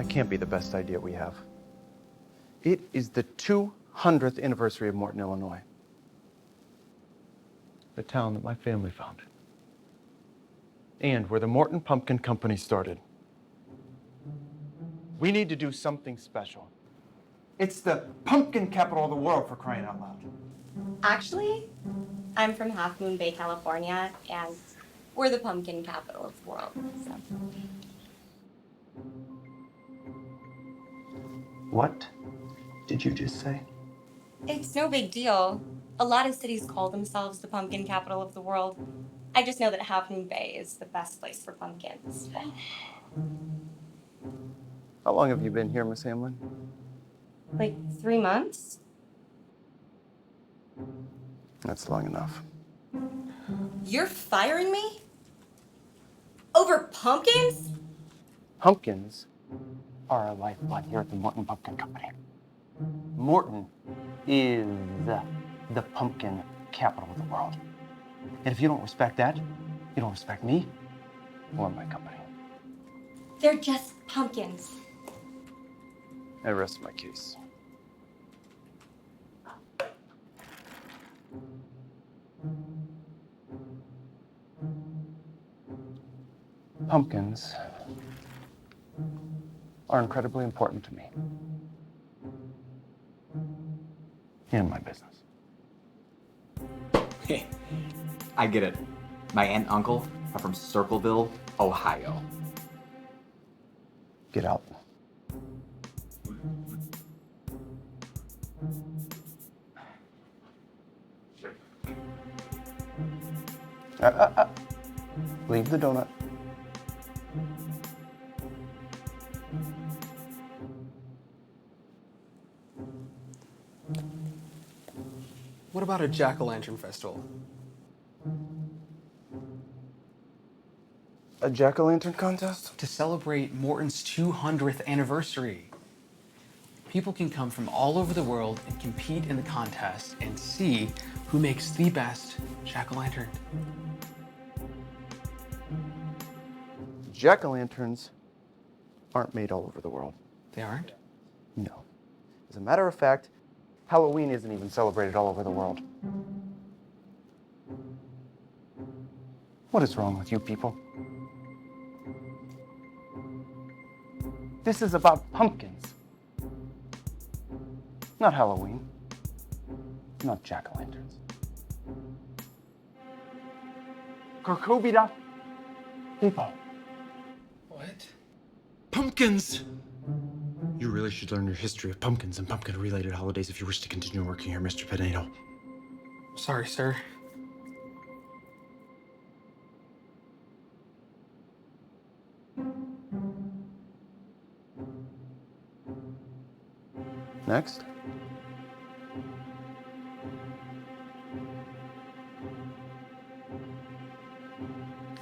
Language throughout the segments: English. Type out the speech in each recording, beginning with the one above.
That can't be the best idea we have. It is the 200th anniversary of Morton, Illinois. The town that my family founded. And where the Morton Pumpkin Company started. We need to do something special. It's the pumpkin capital of the world, for crying out loud. Actually, I'm from Half Moon Bay, California, and we're the pumpkin capital of the world. So. What did you just say? It's no big deal. A lot of cities call themselves the pumpkin capital of the world. I just know that Half Moon Bay is the best place for pumpkins. How long have you been here, Miss Hamlin? Like 3 months? That's long enough. You're firing me? Over pumpkins? Pumpkins are our lifeblood here at the Morton Pumpkin Company. Morton is the pumpkin capital of the world. And if you don't respect that, you don't respect me or my company. They're just pumpkins. I rest my case. Pumpkins are incredibly important to me and my business. I get it. My aunt and uncle are from Circleville, Ohio. Get out. Leave the donut. What about a jack-o'-lantern festival? A jack-o'-lantern contest? To celebrate Morton's 200th anniversary. People can come from all over the world and compete in the contest and see who makes the best jack-o'-lantern. Jack-o'-lanterns aren't made all over the world. They aren't? No. As a matter of fact, Halloween isn't even celebrated all over the world. What is wrong with you people? This is about pumpkins. Not Halloween. Not jack-o'-lanterns. Korkobida people. What? Pumpkins! You really should learn your history of pumpkins and pumpkin-related holidays if you wish to continue working here, Mr. Pinedo. Sorry, sir. Next.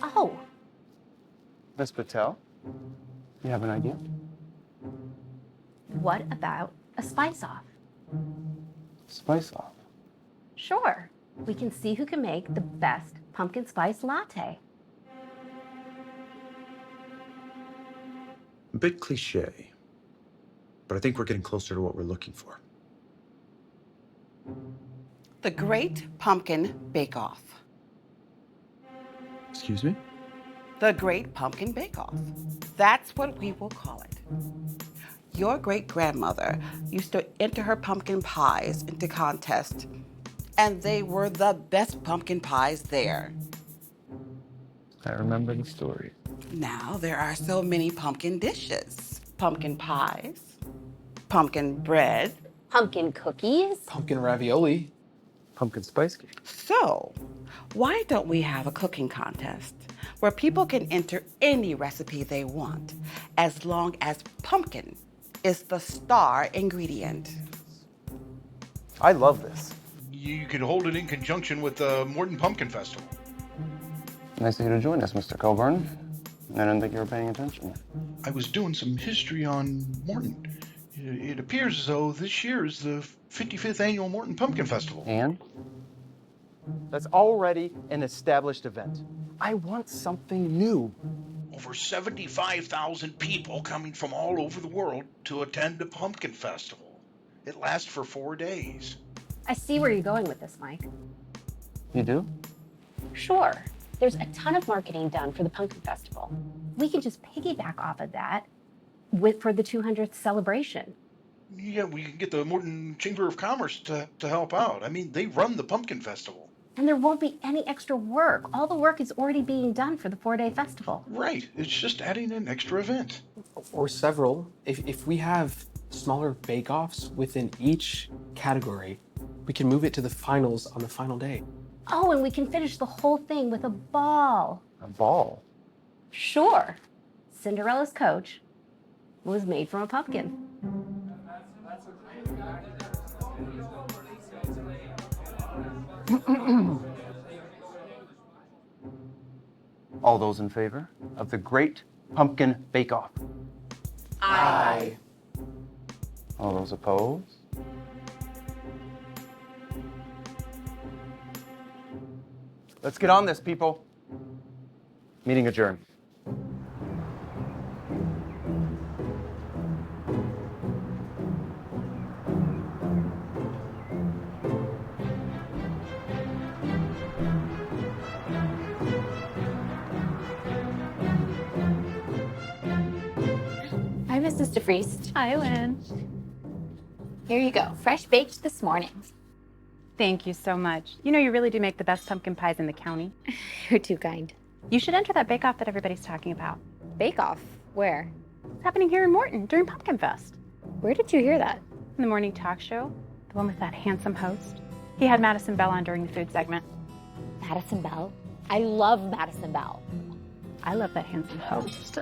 Oh, Miss Patel, you have an idea? what about a spice-off? Spice off. Sure, we can see who can make the best pumpkin spice latte. A bit cliche, but I think we're getting closer to what we're looking for. The Great Pumpkin Bake-Off. Excuse me? The Great Pumpkin Bake-Off. That's what we will call it. Your great-grandmother used to enter her pumpkin pies into contests, and they were the best pumpkin pies there. I remember the story. Now there are so many pumpkin dishes. Pumpkin pies, pumpkin bread. Pumpkin cookies? Pumpkin ravioli. Pumpkin spice cake. So, why don't we have a cooking contest where people can enter any recipe they want as long as pumpkin is the star ingredient? I love this. You could hold it in conjunction with the Morton Pumpkin Festival. Nice of you to join us, Mr. Coburn. I didn't think you were paying attention. I was doing some history on Morton. It appears as though this year is the 55th annual Morton Pumpkin Festival. And? That's already an established event. I want something new. over 75,000 people coming from all over the world to attend the Pumpkin Festival. It lasts for 4 days. I see where you're going with this, Mike. You do? Sure. There's a ton of marketing done for the Pumpkin Festival. We can just piggyback off of that for the 200th celebration. Yeah, we can get the Morton Chamber of Commerce to help out. I mean, they run the Pumpkin Festival. And there won't be any extra work. All the work is already being done for the 4-day festival. Right. It's just adding an extra event. Or several. If we have smaller bake-offs within each category, we can move it to the finals on the final day. Oh, and we can finish the whole thing with a ball. A ball? Sure. Cinderella's coach was made from a pumpkin. All those in favor of the Great Pumpkin Bake-Off? Aye. All those opposed? Let's get on this, people. Meeting adjourned. Hi, Mrs. DeFriest. Hi, Lynn. Here you go. Fresh baked this morning. Thank you so much. You know, you really do make the best pumpkin pies in the county. You're too kind. You should enter that bake-off that everybody's talking about. Bake Off? Where? It's happening here in Morton during Pumpkin Fest. Where did you hear that? In the morning talk show, the one with that handsome host. He had Madison Bell on during the food segment. Madison Bell? I love Madison Bell. I love that handsome host.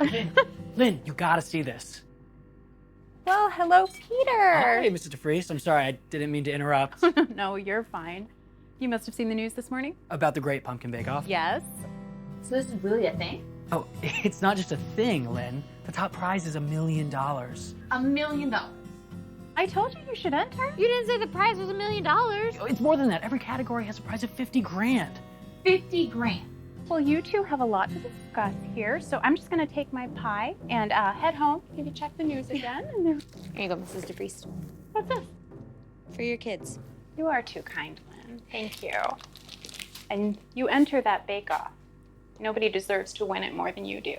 Lynn, you gotta see this. Well, hello, Peter. Hey, Mrs. DeFriest. I'm sorry, I didn't mean to interrupt. No, you're fine. You must have seen the news this morning? About the Great Pumpkin Bake-Off? Yes. So this is really a thing? Oh, it's not just a thing, Lynn. The top prize is $1 million. $1 million. I told you you should enter. You didn't say the prize was $1 million. It's more than that. Every category has a prize of 50 grand. 50 grand. Well, you two have a lot to discuss here, so I'm just gonna take my pie and head home, maybe check the news again, and then... Here you go, Mrs. DeFriest. What's this? For your kids. You are too kind, Lynn. Thank you. And you enter that bake-off. Nobody deserves to win it more than you do.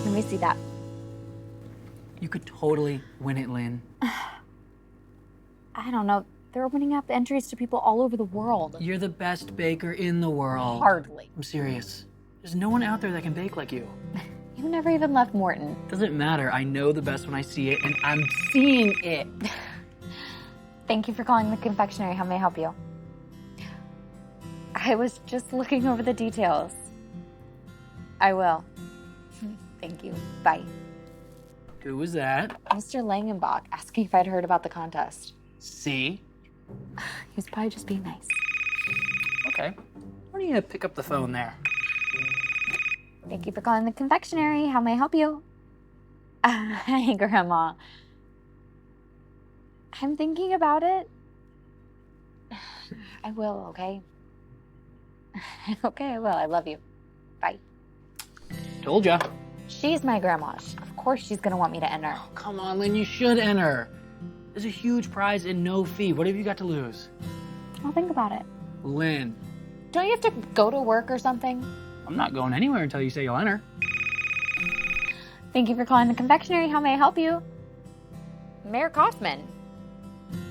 Let me see that. You could totally win it, Lynn. I don't know. They're opening up entries to people all over the world. You're the best baker in the world. Hardly. I'm serious. There's no one out there that can bake like you. You never even left Morton. Doesn't matter. I know the best when I see it, and I'm seeing it. Thank you for calling the confectionery. How may I help you? I was just looking over the details. I will. Thank you. Bye. Who was that? Mr. Langenbach asking if I'd heard about the contest. See? He was probably just being nice. Okay. Why don't you pick up the phone there? Thank you for calling the confectionery. How may I help you? Hi, Grandma. I'm thinking about it. I will, okay? Okay, I will. I love you. Bye. Told ya. She's my grandma. Of course she's gonna want me to enter. Oh, come on, Lynn, you should enter. There's a huge prize and no fee. What have you got to lose? I'll think about it. Lynn, Don't you have to go to work or something? I'm not going anywhere until you say you'll enter. Thank you for calling the confectionery. How may I help you? Mayor Kaufman.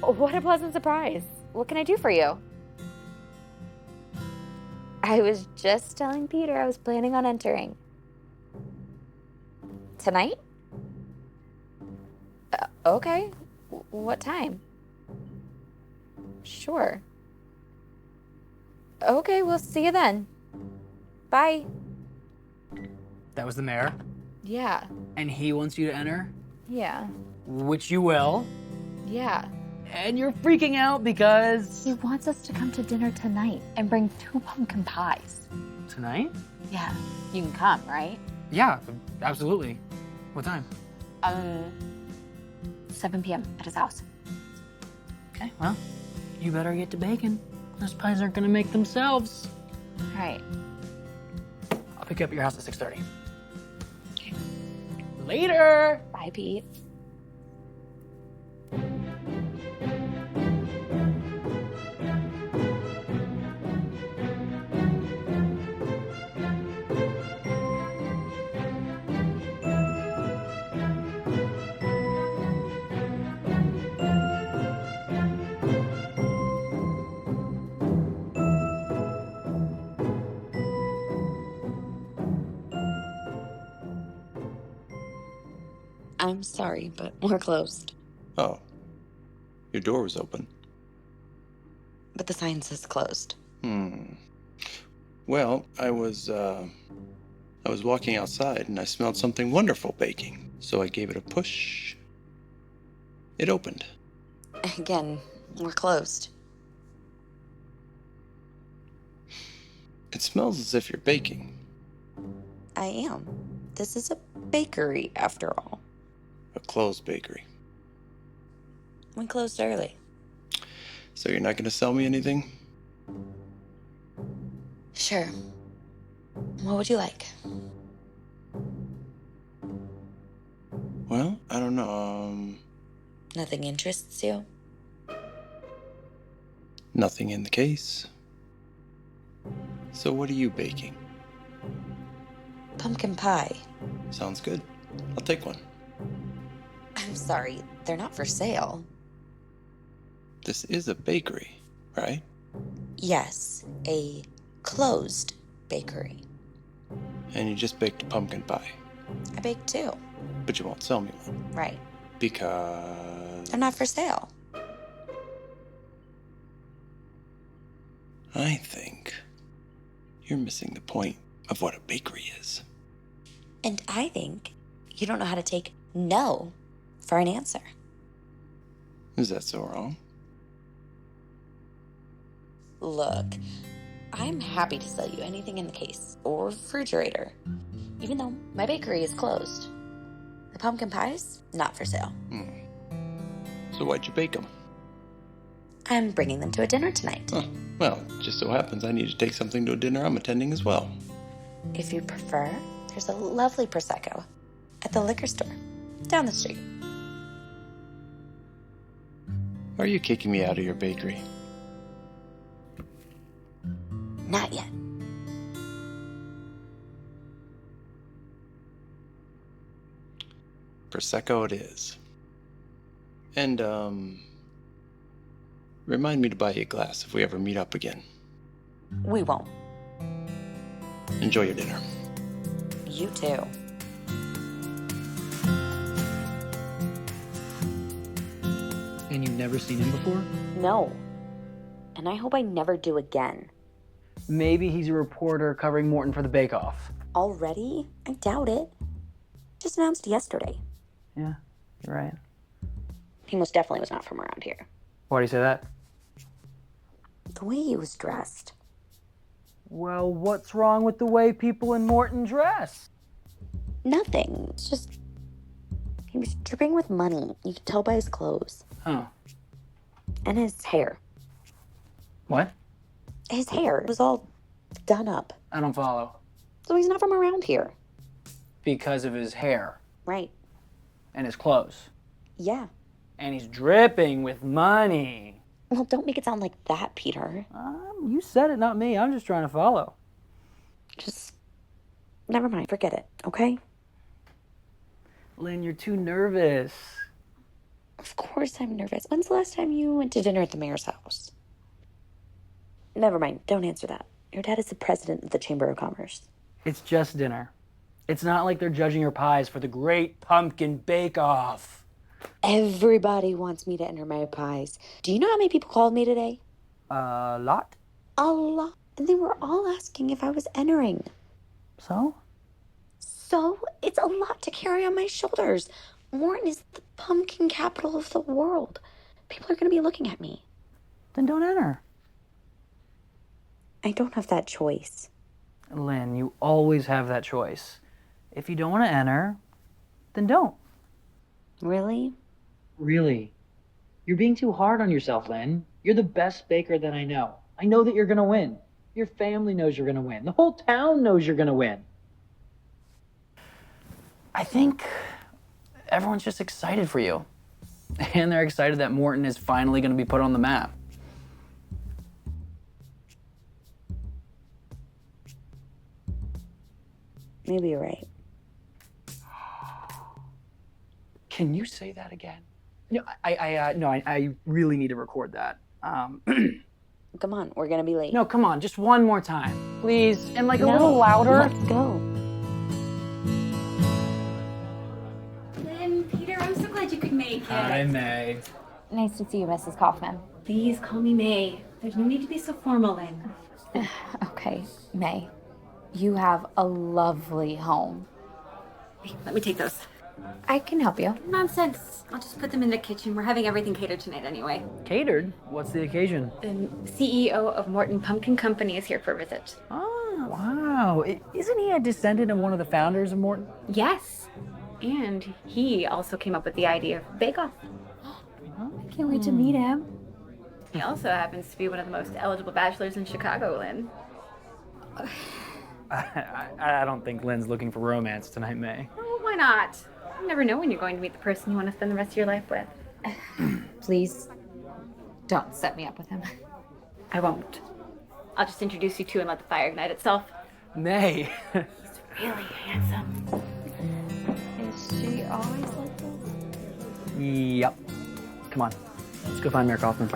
What a pleasant surprise. What can I do for you? I was just telling Peter I was planning on entering. Tonight? Okay. What time? Sure. Okay, we'll see you then. Bye. That was the mayor, Yeah. and he wants you to enter, Yeah. which you will. Yeah. And you're freaking out because... He wants us to come to dinner tonight and bring 2 pumpkin pies. Tonight? Yeah, you can come, right? Yeah, absolutely. What time? 7 p.m. at his house. Okay, well, you better get to baking. Those pies aren't gonna make themselves. All right. I'll pick you up at your house at 6:30. Later! Bye, Pete. I'm sorry, but we're closed. Oh. Your door was open. But the sign says closed. Well, I was walking outside and I smelled something wonderful baking. So I gave it a push. It opened. Again, we're closed. It smells as if you're baking. I am. This is a bakery, after all. A closed bakery. We closed early. So you're not going to sell me anything? Sure. What would you like? Well, I don't know. Nothing interests you? Nothing in the case. So what are you baking? Pumpkin pie. Sounds good. I'll take one. I'm sorry, they're not for sale. This is a bakery, right? Yes, a closed bakery. And you just baked a pumpkin pie. I baked 2. But you won't sell me one. Right. Because... They're not for sale. I think you're missing the point of what a bakery is. And I think you don't know how to take no for an answer. Is that so wrong? Look, I'm happy to sell you anything in the case or refrigerator, even though my bakery is closed. The pumpkin pies, not for sale. So why'd you bake them? I'm bringing them to a dinner tonight. Huh. Well, just so happens I need to take something to a dinner I'm attending as well. If you prefer, there's a lovely Prosecco at the liquor store down the street. Are you kicking me out of your bakery? Not yet. Prosecco it is. And, remind me to buy you a glass if we ever meet up again. We won't. Enjoy your dinner. You too. And you've never seen him before? No. And I hope I never do again. Maybe he's a reporter covering Morton for the Bake Off. Already? I doubt it. Just announced yesterday. Yeah, you're right. He most definitely was not from around here. Why do you say that? The way he was dressed. Well, what's wrong with the way people in Morton dress? Nothing. It's just... he was dripping with money. You could tell by his clothes. Huh. And his hair. What? His hair was all done up. I don't follow. So he's not from around here. Because of his hair. Right. And his clothes. Yeah. And he's dripping with money. Well, don't make it sound like that, Peter. You said it, not me. I'm just trying to follow. Just... never mind. Forget it, okay? Lynn, you're too nervous. Of course I'm nervous. When's the last time you went to dinner at the mayor's house? Never mind. Don't answer that. Your dad is the president of the Chamber of Commerce. It's just dinner. It's not like they're judging your pies for the Great Pumpkin Bake Off. Everybody wants me to enter my pies. Do you know how many people called me today? A lot? A lot. And they were all asking if I was entering. So? So, it's a lot to carry on my shoulders. Morton is the pumpkin capital of the world. People are going to be looking at me. Then don't enter. I don't have that choice. Lynn, you always have that choice. If you don't want to enter, then don't. Really? Really? You're being too hard on yourself, Lynn. You're the best baker that I know. I know that you're going to win. Your family knows you're going to win. The whole town knows you're going to win. I think everyone's just excited for you. And they're excited that Morton is finally going to be put on the map. Maybe you're right. Can you say that again? No, I really need to record that. Come on, we're gonna be late. No, come on, just one more time, please, and like a No, little louder. Let's go. Lynn, Peter, I'm so glad you could make it. Hi, May. Nice to see you, Mrs. Kaufman. Please call me May. There's no need to be so formal, Lynn. Okay, May. You have a lovely home. Hey, let me take those. I can help you. Nonsense. I'll just put them in the kitchen. We're having everything catered tonight anyway. Catered? What's the occasion? The CEO of Morton Pumpkin Company is here for a visit. Oh, wow. Isn't he a descendant of one of the founders of Morton? Yes. And he also came up with the idea of Bake Off. I can't wait to meet him. He also happens to be one of the most eligible bachelors in Chicago, Lynn. I don't think Lynn's looking for romance tonight, May. Oh, why not? You never know when you're going to meet the person you want to spend the rest of your life with. Please, don't set me up with him. I won't. I'll just introduce you to and let the fire ignite itself. May. He's really handsome. Is she always like this? Yep. Come on, let's go find Mayor Kaufman.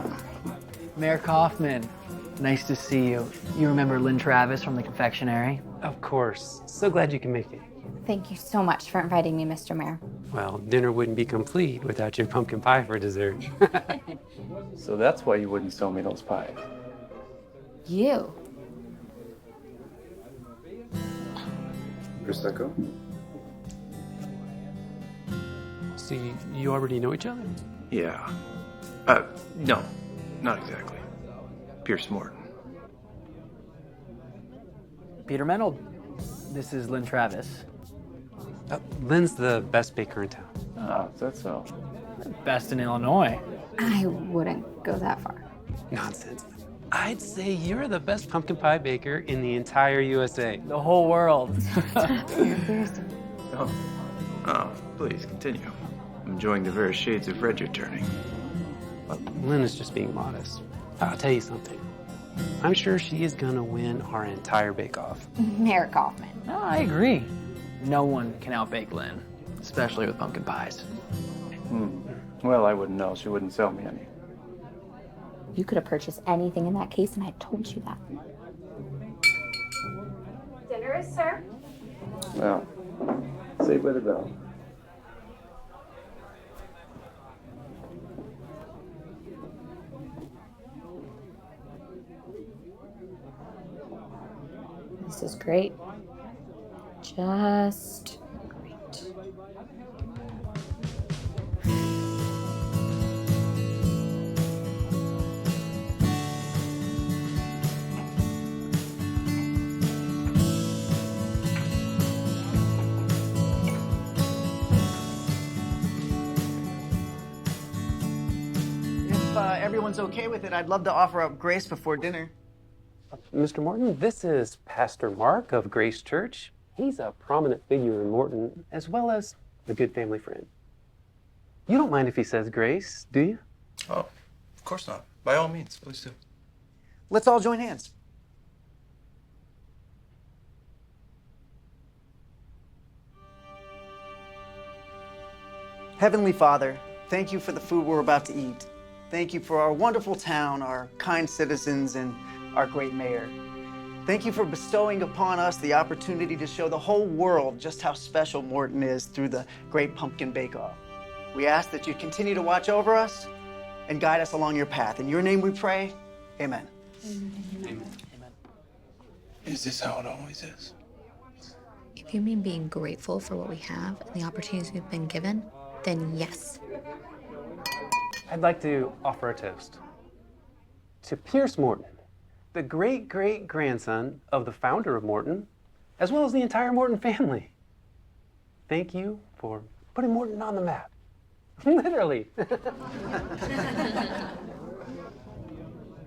Mayor Kaufman, nice to see you. You remember Lynn Travis from the confectionery? Of course. So glad you can make it. Thank you so much for inviting me, Mr. Mayor. Well, dinner wouldn't be complete without your pumpkin pie for dessert. So that's why you wouldn't sell me those pies. You? Prosecco? So you already know each other? Yeah. No, not exactly. Pierce Morton. Peter Menold. This is Lynn Travis. Lynn's the best baker in town. Ah, is that so? Best in Illinois. I wouldn't go that far. Nonsense. I'd say you're the best pumpkin pie baker in the entire USA. The whole world. Oh, please continue. I'm enjoying the various shades of red you're turning. Well, Lynn is just being modest. I'll tell you something. I'm sure she is gonna win our entire bake-off. Mayor Kaufman. No, I agree. No one can outbake Lynn, especially with pumpkin pies. Well, I wouldn't know. She wouldn't sell me any. You could have purchased anything in that case, and I told you that. Dinner is served. Well, saved by the bell. This is great. Just great. If everyone's okay with it, I'd love to offer up grace before dinner. Mr. Morton, this is Pastor Mark of Grace Church. He's a prominent figure in Morton, as well as a good family friend. You don't mind if he says grace, do you? Oh, of course not. By all means, please do. Let's all join hands. Heavenly Father, thank you for the food we're about to eat. Thank you for our wonderful town, our kind citizens, and our great mayor. Thank you for bestowing upon us the opportunity to show the whole world just how special Morton is through the Great Pumpkin Bake-Off. We ask that you continue to watch over us and guide us along your path. In your name we pray, amen. Amen. Is this how it always is? If you mean being grateful for what we have and the opportunities we've been given, then yes. I'd like to offer a toast to Pierce Morton, the great-great-grandson of the founder of Morton, as well as the entire Morton family. Thank you for putting Morton on the map. Literally.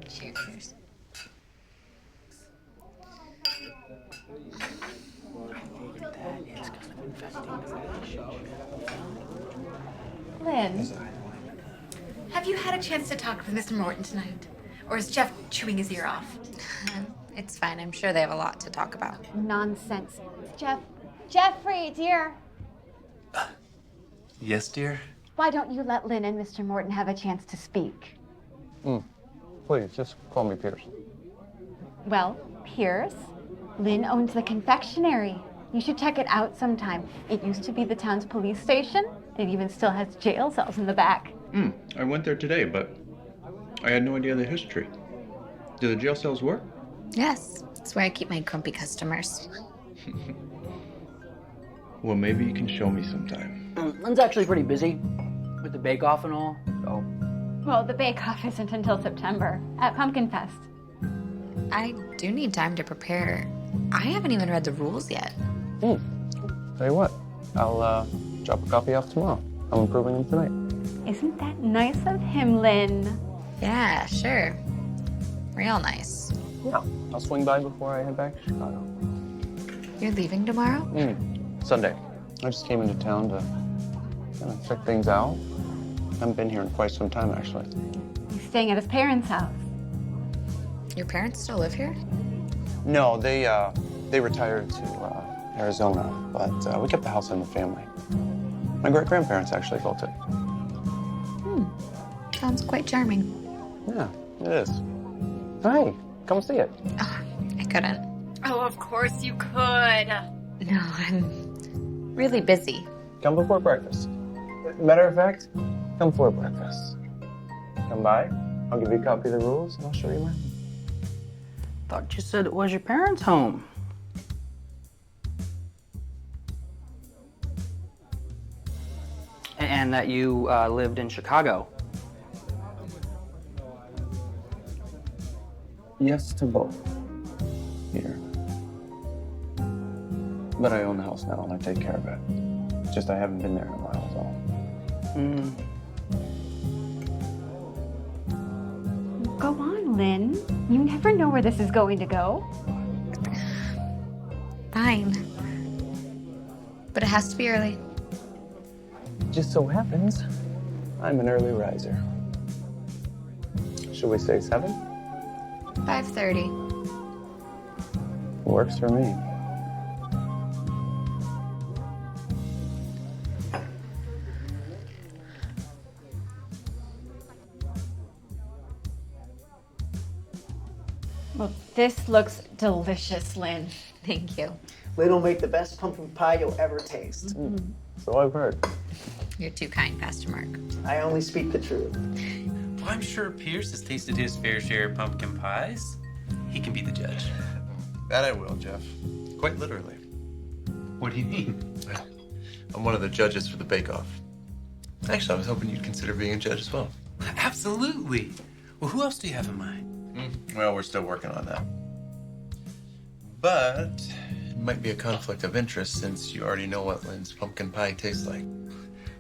Cheers. Lynn, have you had a chance to talk with Mr. Morton tonight? Or is Jeff chewing his ear off? It's fine. I'm sure they have a lot to talk about. Nonsense. Jeffrey, dear. Yes, dear? Why don't you let Lynn and Mr. Morton have a chance to speak? Please, just call me Pierce. Well, Pierce, Lynn owns the confectionery. You should check it out sometime. It used to be the town's police station. It even still has jail cells in the back. I went there today, but I had no idea the history. Do the jail cells work? Yes, it's where I keep my grumpy customers. Well, maybe you can show me sometime. Lynn's actually pretty busy with the bake-off and all. So. Well, the bake-off isn't until September at Pumpkin Fest. I do need time to prepare. I haven't even read the rules yet. Tell you what, I'll drop a copy off tomorrow. I'm improving them tonight. Isn't that nice of him, Lynn? Yeah, sure. Real nice. Yeah, I'll swing by before I head back to Chicago. You're leaving tomorrow? Sunday. I just came into town to check things out. Haven't been here in quite some time, actually. He's staying at his parents' house. Your parents still live here? No, they retired to Arizona, but we kept the house in the family. My great-grandparents actually built it. Sounds quite charming. Yeah, it is. Hi, come see it. Oh, I couldn't. Oh, of course you could. No, I'm really busy. Come before breakfast. Matter of fact, come for breakfast. Come by, I'll give you a copy of the rules, and I'll show you mine. Thought you said it was your parents' home. And that you lived in Chicago. Yes to both. Here. But I own the house now and I take care of it. It's just I haven't been there in a while, is all. Go on, Lynn. You never know where this is going to go. Fine. But it has to be early. Just so happens, I'm an early riser. Should we say 7? 5:30. Works for me. Well, this looks delicious, Lynn. Thank you. Lynn will make the best pumpkin pie you'll ever taste. So I've heard. You're too kind, Pastor Mark. I only speak the truth. Well, I'm sure Pierce has tasted his fair share of pumpkin pies. He can be the judge. That I will, Jeff. Quite literally. What do you mean? I'm one of the judges for the bake-off. Actually, I was hoping you'd consider being a judge as well. Absolutely. Well, who else do you have in mind? Well, we're still working on that. But it might be a conflict of interest since you already know what Lynn's pumpkin pie tastes like.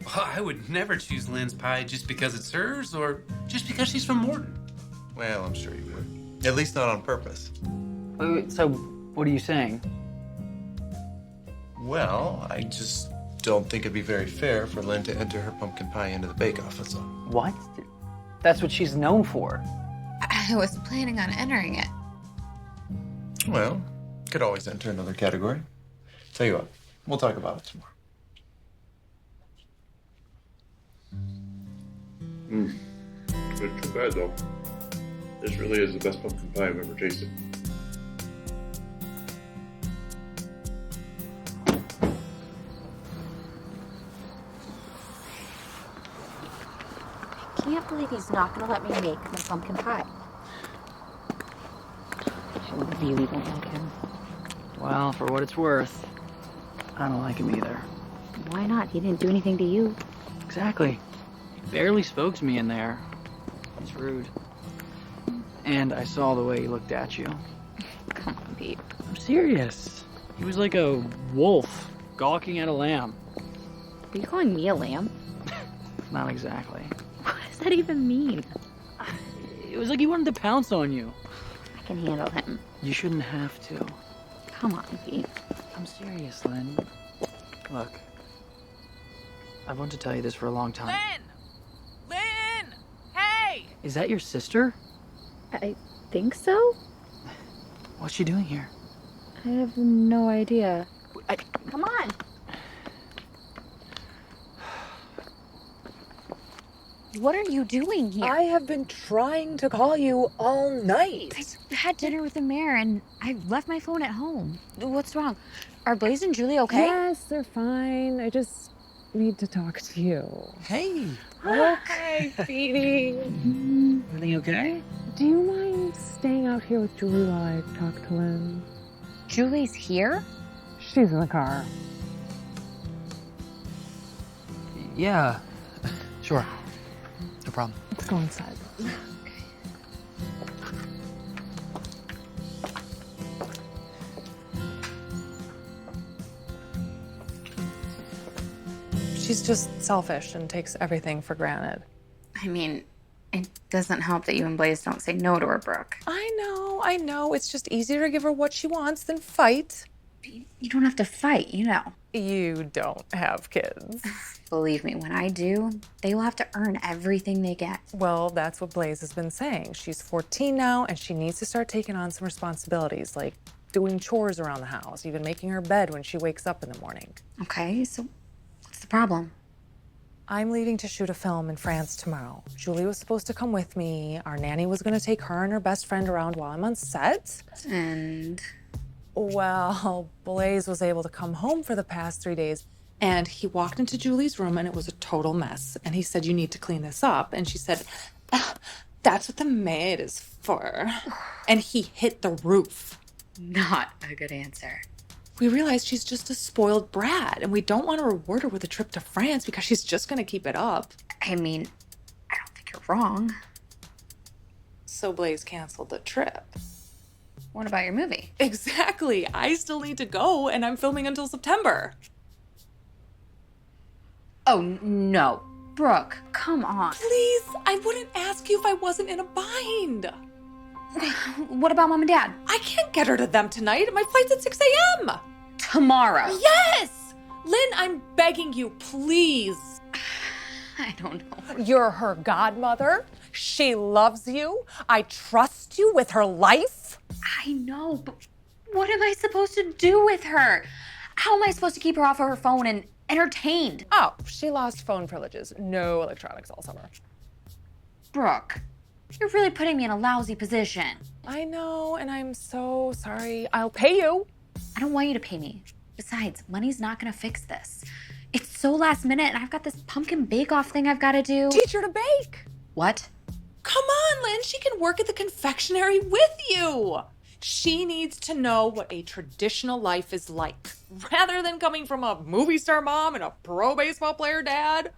Well, I would never choose Lynn's pie just because it's hers or just because she's from Morton. Well, I'm sure you would. At least not on purpose. Wait, so what are you saying? Well, I just don't think it'd be very fair for Lynn to enter her pumpkin pie into the bake-off, that's all. What? That's what she's known for. I was planning on entering it. Well, could always enter another category. Tell you what, we'll talk about it tomorrow. It's too bad though. This really is the best pumpkin pie I've ever tasted. I can't believe he's not going to let me make my pumpkin pie. I really don't like him. Well, for what it's worth, I don't like him either. Why not? He didn't do anything to you. Exactly. Barely spoke to me in there. It's rude. And I saw the way he looked at you. Come on, Pete. I'm serious. He was like a wolf gawking at a lamb. Are you calling me a lamb? Not exactly. What does that even mean? It was like he wanted to pounce on you. I can handle him. You shouldn't have to. Come on, Pete. I'm serious, Lynn. Look, I've wanted to tell you this for a long time. Lynn! Hey! Is that your sister? I think so? What's she doing here? I have no idea. Come on. What are you doing here? I have been trying to call you all night. I had dinner with the mayor and I left my phone at home. What's wrong? Are Blaze and Julie okay? Yes, they're fine. I just need to talk to you. Hey. Hi, Petey. Everything okay? Do you mind staying out here with Julie while I talk to Lynn? Julie's here? She's in the car. Yeah. Sure. No problem. Let's go inside. She's just selfish and takes everything for granted. I mean, it doesn't help that you and Blaze don't say no to her, Brooke. I know. It's just easier to give her what she wants than fight. You don't have to fight, you know. You don't have kids. Believe me, when I do, they will have to earn everything they get. Well, that's what Blaze has been saying. She's 14 now, and she needs to start taking on some responsibilities, like doing chores around the house, even making her bed when she wakes up in the morning. Okay, so what's the problem? I'm leaving to shoot a film in France tomorrow. Julie was supposed to come with me. Our nanny was going to take her and her best friend around while I'm on set. And? Well, Blaze was able to come home for the past 3 days. And he walked into Julie's room and it was a total mess. And he said, "You need to clean this up." And she said, "That's what the maid is for." And he hit the roof. Not a good answer. We realized she's just a spoiled brat and we don't want to reward her with a trip to France because she's just going to keep it up. I mean, I don't think you're wrong. So Blaze canceled the trip. What about your movie? Exactly. I still need to go and I'm filming until September. Oh, no. Brooke, come on. Please, I wouldn't ask you if I wasn't in a bind. What about Mom and Dad? I can't get her to them tonight. My flight's at 6 a.m. Tomorrow. Yes! Lynn, I'm begging you, please. I don't know. You're her godmother. She loves you. I trust you with her life. I know, but what am I supposed to do with her? How am I supposed to keep her off of her phone and entertained? Oh, she lost phone privileges. No electronics all summer. Brooke, you're really putting me in a lousy position. I know, and I'm so sorry. I'll pay you. I don't want you to pay me. Besides, money's not gonna fix this. It's so last minute, and I've got this pumpkin bake-off thing I've gotta do. Teach her to bake. What? Come on, Lynn. She can work at the confectionery with you. She needs to know what a traditional life is like, rather than coming from a movie star mom and a pro baseball player dad.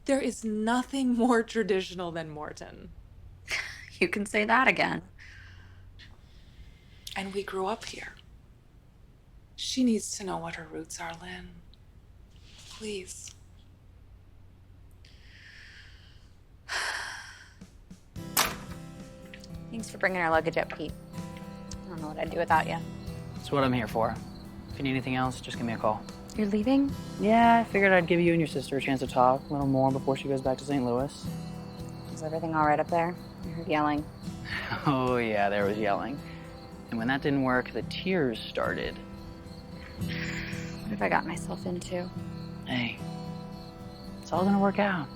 There is nothing more traditional than Morton. You can say that again. And we grew up here. She needs to know what her roots are, Lynn. Please. Thanks for bringing our luggage up, Pete. I don't know what I'd do without you. That's what I'm here for. If you need anything else, just give me a call. You're leaving? Yeah, I figured I'd give you and your sister a chance to talk a little more before she goes back to St. Louis. Is everything all right up there? I heard yelling. Oh, yeah, there was yelling. And when that didn't work, the tears started. What have I got myself into? Hey, it's all gonna work out.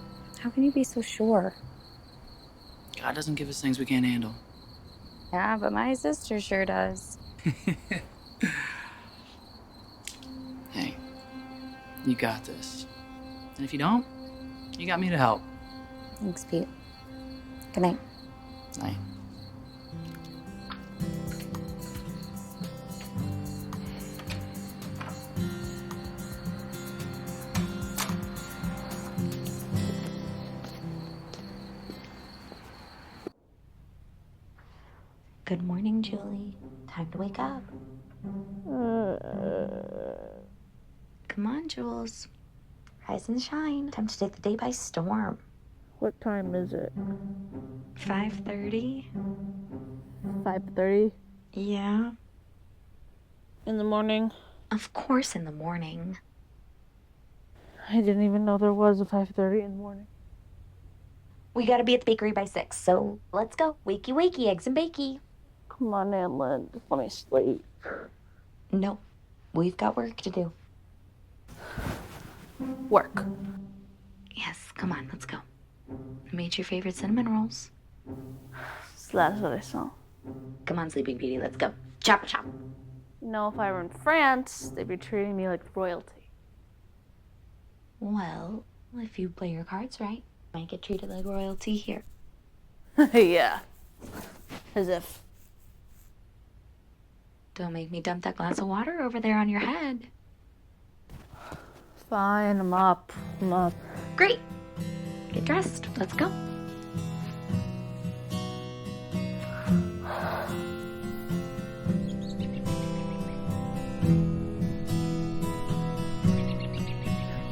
How can you be so sure? God doesn't give us things we can't handle. Yeah, but my sister sure does. Hey, you got this. And if you don't, you got me to help. Thanks, Pete. Good night. Night. Good morning, Julie. Time to wake up. Come on, Jules. Rise and shine. Time to take the day by storm. What time is it? 5:30. 5:30? Yeah. In the morning? Of course in the morning. I didn't even know there was a 5:30 in the morning. We gotta be at the bakery by 6, so let's go. Wakey, wakey, eggs and bakey. Come on, Aunt Lynn. Just let me sleep. No, we've got work to do. Work. Yes, come on, let's go. I made your favorite cinnamon rolls. So that's what I saw. Come on, Sleeping Beauty, let's go. Chop, chop. You know, if I were in France, they'd be treating me like royalty. Well, if you play your cards right, you might get treated like royalty here. Yeah. As if. Don't make me dump that glass of water over there on your head. Fine, I'm up. Great. Get dressed. Let's go.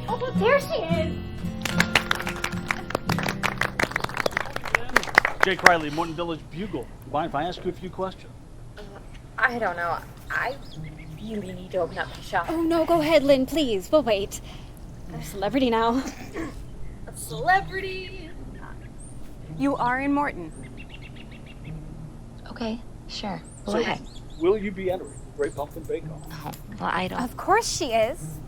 Oh, but there she is! Jake Riley, Morton Village Bugle. Mind if I ask you a few questions? I don't know. I really need to open up my shop. Oh, no, go ahead, Lynn, please. We'll wait. I'm a celebrity now. A celebrity! You are in Morton. Okay, sure. Go So, ahead. will you be entering the Great Pumpkin Bake Off? Oh, well, I don't. Of course she is.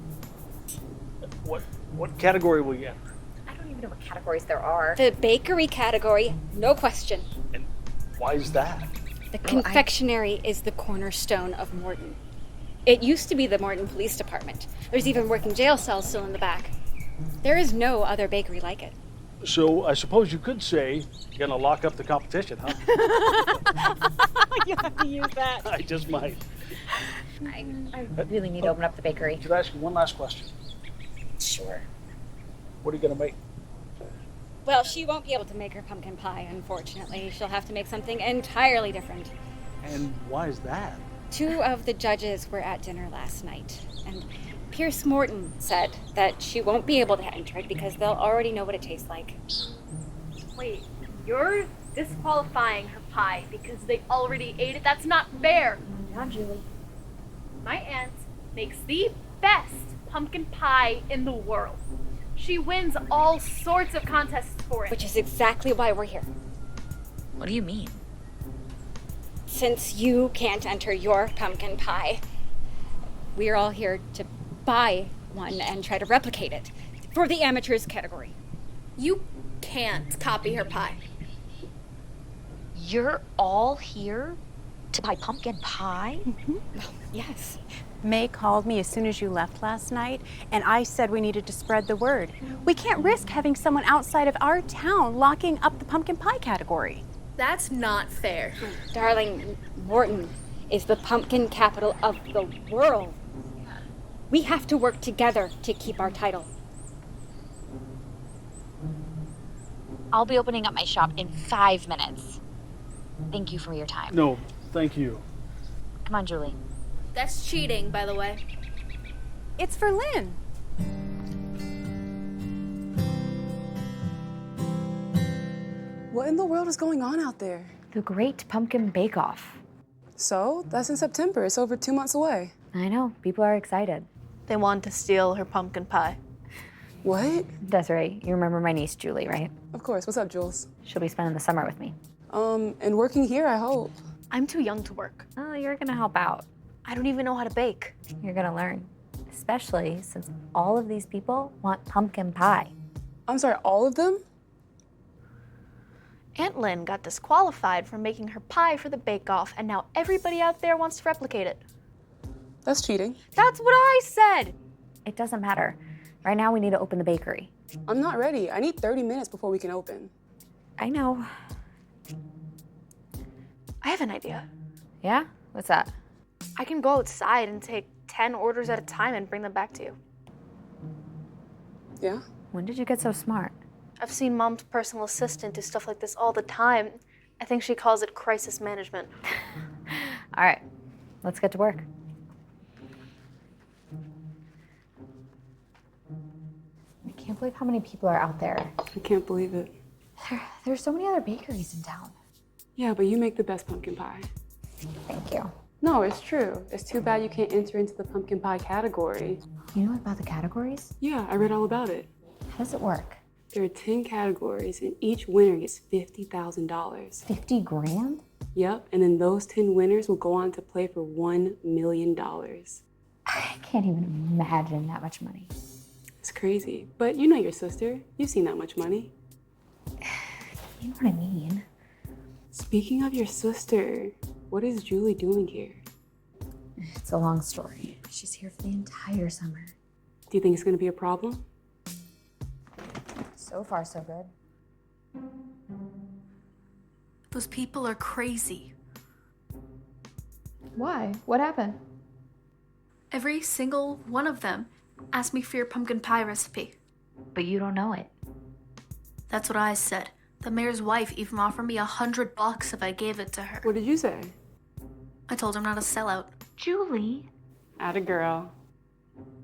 What category will you enter? I don't even know what categories there are. The bakery category, no question. Why is that? The confectionery is the cornerstone of Morton. It used to be the Morton Police Department. There's even working jail cells still in the back. There is no other bakery like it. So I suppose you could say you're gonna lock up the competition, huh? You have to use that. I just might. I really need to open up the bakery. Could I ask you one last question? Sure. What are you gonna make? Well, she won't be able to make her pumpkin pie, unfortunately. She'll have to make something entirely different. And why is that? 2 of the judges were at dinner last night, and Pierce Morton said that she won't be able to enter it because they'll already know what it tastes like. Wait, you're disqualifying her pie because they already ate it? That's not fair! Not Julie. My aunt makes the best pumpkin pie in the world. She wins all sorts of contests for it. Which is exactly why we're here. What do you mean? Since you can't enter your pumpkin pie, we're all here to buy one and try to replicate it for the amateurs category. You can't copy her pie. You're all here to buy pumpkin pie? Mm-hmm. Yes. May called me as soon as you left last night, and I said we needed to spread the word. We can't risk having someone outside of our town locking up the pumpkin pie category. That's not fair. Darling, Morton is the pumpkin capital of the world. We have to work together to keep our title. I'll be opening up my shop in 5 minutes. Thank you for your time. No, thank you. Come on, Julie. That's cheating, by the way. It's for Lynn. What in the world is going on out there? The Great Pumpkin Bake Off. So, that's in September. It's over 2 months away. I know, people are excited. They want to steal her pumpkin pie. What? Desiree, you remember my niece Julie, right? Of course. What's up, Jules? She'll be spending the summer with me. And working here, I hope. I'm too young to work. Oh, you're gonna help out. I don't even know how to bake. You're gonna learn. Especially since all of these people want pumpkin pie. I'm sorry, all of them? Aunt Lynn got disqualified from making her pie for the bake-off, and now everybody out there wants to replicate it. That's cheating. That's what I said! It doesn't matter. Right now we need to open the bakery. I'm not ready. I need 30 minutes before we can open. I know. I have an idea. Yeah? What's that? I can go outside and take 10 orders at a time and bring them back to you. Yeah? When did you get so smart? I've seen Mom's personal assistant do stuff like this all the time. I think she calls it crisis management. All right, let's get to work. I can't believe how many people are out there. I can't believe it. There's so many other bakeries in town. Yeah, but you make the best pumpkin pie. Thank you. No, it's true. It's too bad you can't enter into the pumpkin pie category. You know about the categories? Yeah, I read all about it. How does it work? There are 10 categories, and each winner gets $50,000. 50 grand? Yep, and then those 10 winners will go on to play for $1 million. I can't even imagine that much money. It's crazy, but you know your sister. You've seen that much money. You know what I mean? Speaking of your sister, what is Julie doing here? It's a long story. She's here for the entire summer. Do you think it's going to be a problem? So far, so good. Those people are crazy. Why? What happened? Every single one of them asked me for your pumpkin pie recipe. But you don't know it. That's what I said. The mayor's wife even offered me $100 if I gave it to her. What did you say? I told her I'm not a sellout. Julie. Atta girl.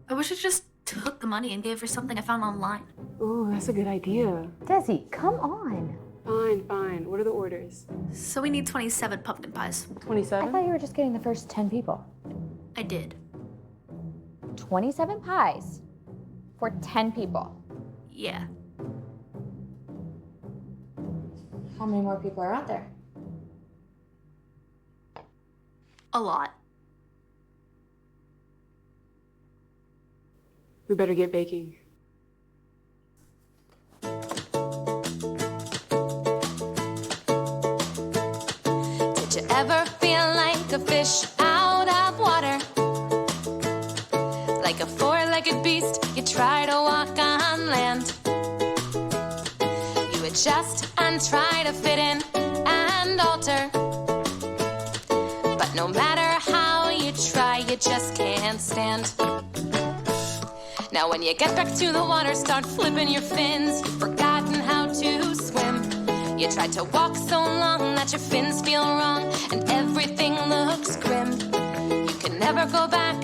I wish I just took the money and gave her something I found online. Ooh, that's a good idea. Desi, come on. Fine. What are the orders? So we need 27 pumpkin pies. 27? I thought you were just getting the first 10 people. I did. 27 pies for 10 people. Yeah. How many more people are out there? A lot. We better get baking. Did you ever feel like a fish out of water? Like a four-legged beast, you try to walk on land. You adjust and try to fit in and alter. But no matter how you try, you just can't stand. Now when you get back to the water, start flipping your fins. You've forgotten how to swim. You tried to walk so long that your fins feel wrong and everything looks grim. You can never go back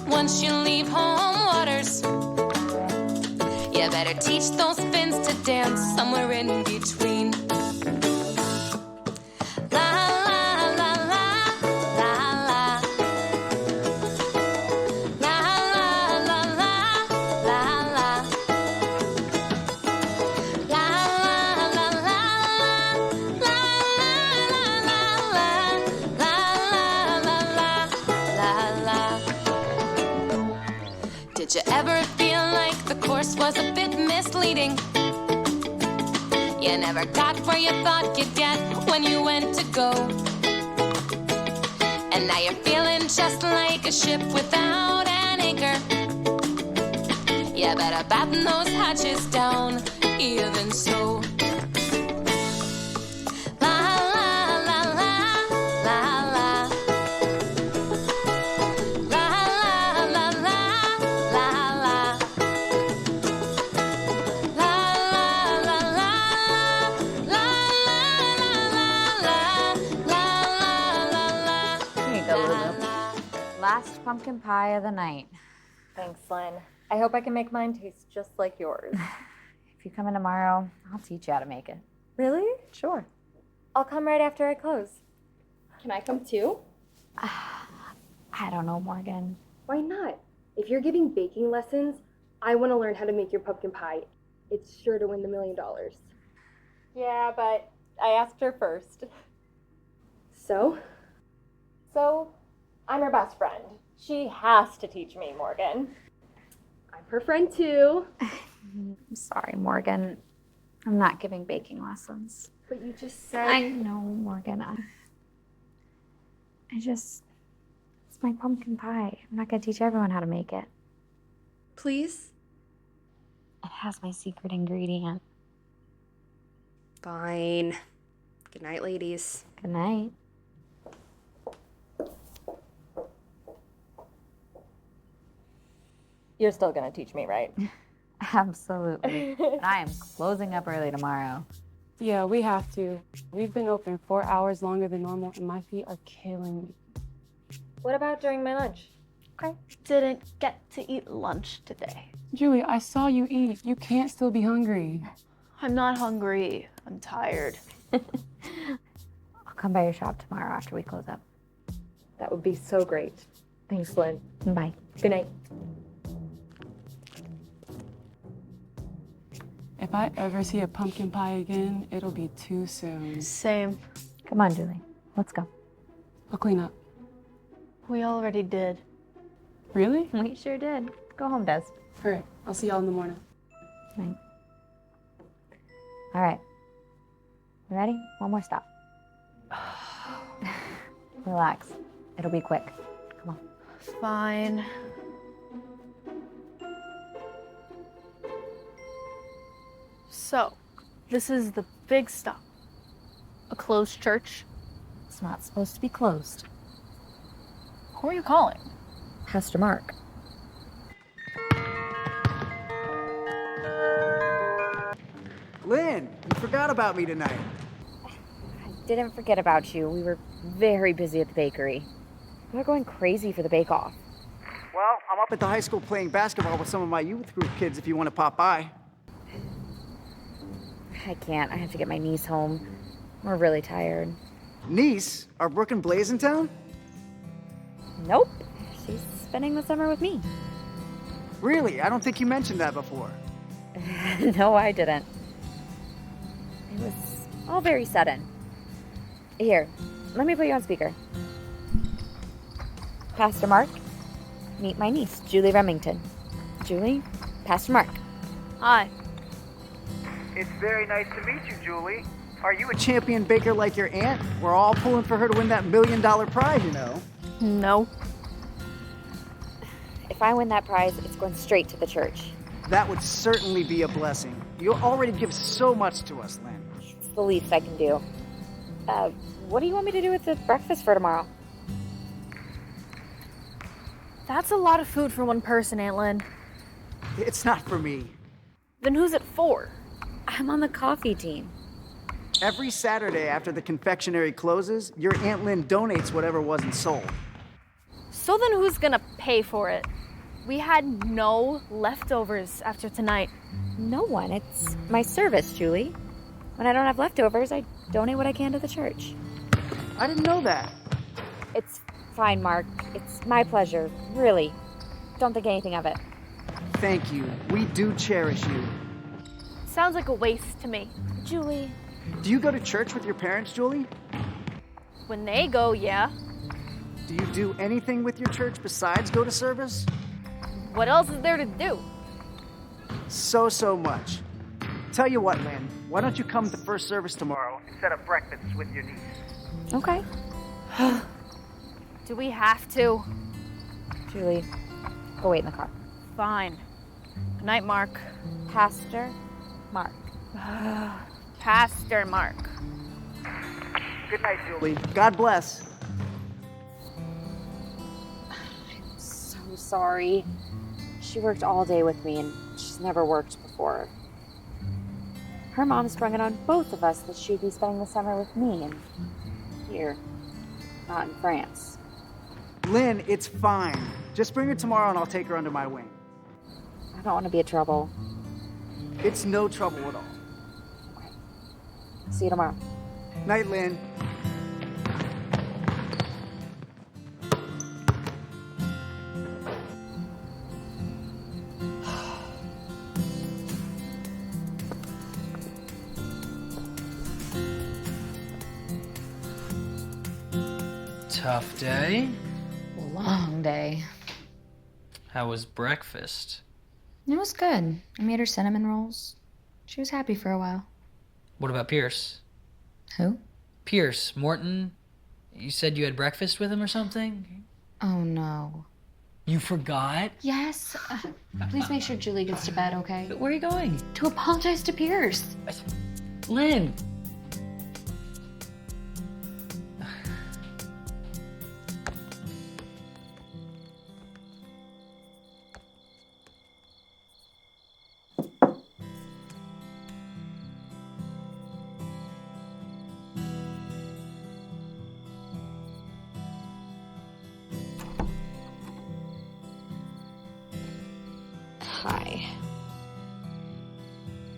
once you leave home waters. You better teach those fins to dance somewhere in between. Did you ever feel like the course was a bit misleading? You never got where you thought you'd get when you went to go. And now you're feeling just like a ship without an anchor. You better batten those hatches down, even so. Last pumpkin pie of the night. Thanks, Lynn. I hope I can make mine taste just like yours. If you come in tomorrow, I'll teach you how to make it. Really? Sure. I'll come right after I close. Can I come too? I don't know, Morgan. Why not? If you're giving baking lessons, I want to learn how to make your pumpkin pie. It's sure to win the $1 million. Yeah, but I asked her first. So, I'm her best friend. She has to teach me, Morgan. I'm her friend too. I'm sorry, Morgan. I'm not giving baking lessons. But you just said... I know, Morgan. It's my pumpkin pie. I'm not going to teach everyone how to make it. Please? It has my secret ingredient. Fine. Good night, ladies. Good night. You're still gonna teach me, right? Absolutely. And I am closing up early tomorrow. Yeah, we have to. We've been open 4 hours longer than normal, and my feet are killing me. What about during my lunch? Okay. Didn't get to eat lunch today. Julie, I saw you eat. You can't still be hungry. I'm not hungry. I'm tired. I'll come by your shop tomorrow after we close up. That would be so great. Thanks, Lynn. Bye. Good night. If I ever see a pumpkin pie again, it'll be too soon. Same. Come on, Julie. Let's go. I'll clean up. We already did. Really? We sure did. Go home, Des. All right. I'll see y'all in the morning. Right. All right. You ready? One more stop. Relax. It'll be quick. Come on. Fine. So, this is the big stop. A closed church? It's not supposed to be closed. Who are you calling? Pastor Mark. Lynn, you forgot about me tonight. I didn't forget about you. We were very busy at the bakery. We're going crazy for the bake-off. Well, I'm up at the high school playing basketball with some of my youth group kids if you want to pop by. I can't. I have to get my niece home. We're really tired. Niece? Are Brooke and Blaze in town? Nope. She's spending the summer with me. Really? I don't think you mentioned that before. No, I didn't. It was all very sudden. Here, let me put you on speaker. Pastor Mark, meet my niece, Julie Remington. Julie, Pastor Mark. Hi. It's very nice to meet you, Julie. Are you a champion baker like your aunt? We're all pulling for her to win that $1 million prize, you know. No. If I win that prize, it's going straight to the church. That would certainly be a blessing. You already give so much to us, Lynn. It's the least I can do. What do you want me to do with the breakfast for tomorrow? That's a lot of food for one person, Aunt Lynn. It's not for me. Then who's it for? I'm on the coffee team. Every Saturday after the confectionery closes, your Aunt Lynn donates whatever wasn't sold. So then who's gonna pay for it? We had no leftovers after tonight. No one. It's my service, Julie. When I don't have leftovers, I donate what I can to the church. I didn't know that. It's fine, Mark. It's my pleasure. Really. Don't think anything of it. Thank you. We do cherish you. Sounds like a waste to me. Julie. Do you go to church with your parents, Julie? When they go, yeah. Do you do anything with your church besides go to service? What else is there to do? So much. Tell you what, Lynn. Why don't you come to first service tomorrow and set up breakfast with your niece? Okay. Do we have to? Julie, go wait in the car. Fine. Good night, Mark. Pastor Mark. Pastor Mark. Good night, Julie. God bless. I'm so sorry. She worked all day with me and she's never worked before. Her mom sprung it on both of us that she'd be spending the summer with me and here, not in France. Lynn, it's fine. Just bring her tomorrow and I'll take her under my wing. I don't want to be a trouble. It's no trouble at all. Okay. See you tomorrow. Night, Lynn. Tough day? Long day. How was breakfast? It was good. I made her cinnamon rolls. She was happy for a while. What about Pierce? Who? Pierce, Morton. You said you had breakfast with him or something? Oh, no. You forgot? Yes. Please make sure Julie gets to bed, okay? Where are you going? To apologize to Pierce. Lynn!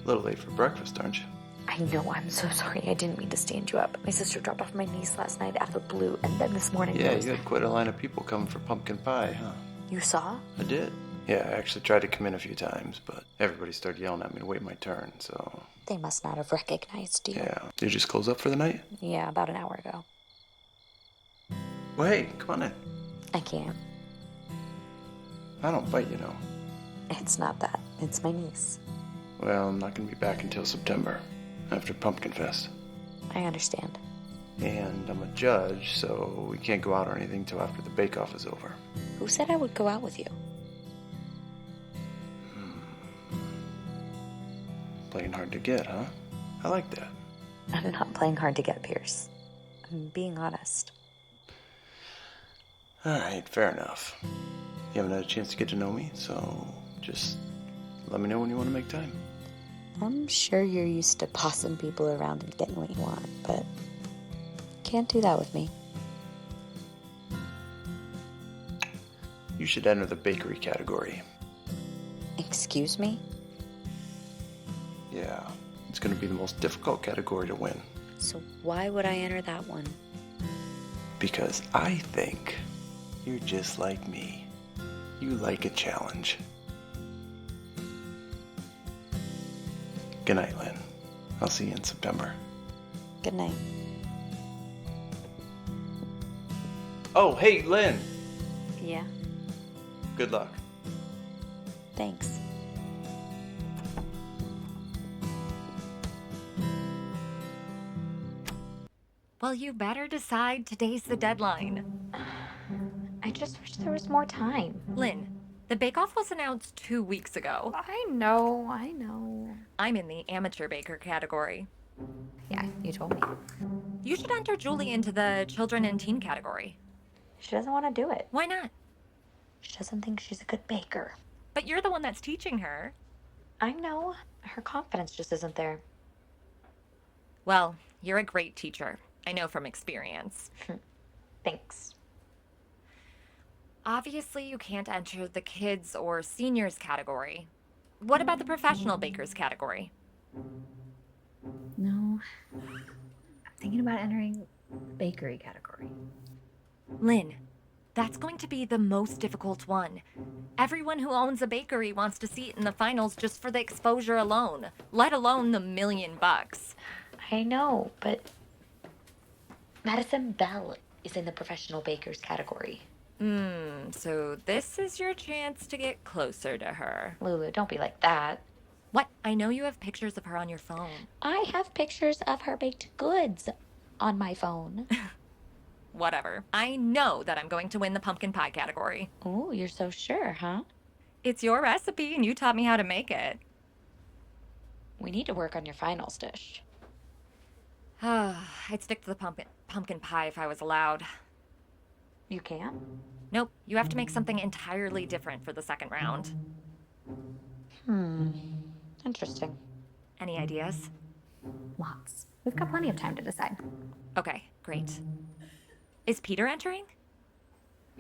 A little late for breakfast, aren't you? I know, I'm so sorry. I didn't mean to stand you up. My sister dropped off my niece last night out of the blue, and then this morning Yeah, you had quite a line of people coming for pumpkin pie, huh? You saw? I did. Yeah, I actually tried to come in a few times, but everybody started yelling at me to wait my turn, so... They must not have recognized you. Yeah. Did you just close up for the night? Yeah, about an hour ago. Well, hey, come on in. I can't. I don't bite, you know. It's not that. It's my niece. Well, I'm not going to be back until September, after Pumpkin Fest. I understand. And I'm a judge, so we can't go out or anything till after the bake-off is over. Who said I would go out with you? Playing hard to get, huh? I like that. I'm not playing hard to get, Pierce. I'm being honest. All right, fair enough. You haven't had a chance to get to know me, so just let me know when you want to make time. I'm sure you're used to bossing people around and getting what you want, but can't do that with me. You should enter the bakery category. Excuse me? Yeah, it's going to be the most difficult category to win. So why would I enter that one? Because I think you're just like me. You like a challenge. Good night, Lynn. I'll see you in September. Good night. Oh, hey, Lynn. Yeah, Good luck. thanks. Well, you better decide. Today's the deadline. I just wish there was more time. Lynn, the bake-off was announced 2 weeks ago. I know. I'm in the amateur baker category. Yeah, you told me. You should enter Julie into the children and teen category. She doesn't want to do it. Why not? She doesn't think she's a good baker. But you're the one that's teaching her. I know. Her confidence just isn't there. Well, you're a great teacher. I know from experience. Thanks. Obviously, you can't enter the kids or seniors category. What about the professional bakers category? No. I'm thinking about entering the bakery category. Lynn, that's going to be the most difficult one. Everyone who owns a bakery wants to see it in the finals just for the exposure alone, let alone the $1 million. I know, but Madison Bell is in the professional bakers category. So this is your chance to get closer to her. Lulu, don't be like that. What? I know you have pictures of her on your phone. I have pictures of her baked goods on my phone. Whatever. I know that I'm going to win the pumpkin pie category. Oh, you're so sure, huh? It's your recipe and you taught me how to make it. We need to work on your finals dish. I'd stick to the pumpkin pie if I was allowed. You can't? Nope. You have to make something entirely different for the second round. Interesting. Any ideas? Lots. We've got plenty of time to decide. Okay, great. Is Peter entering?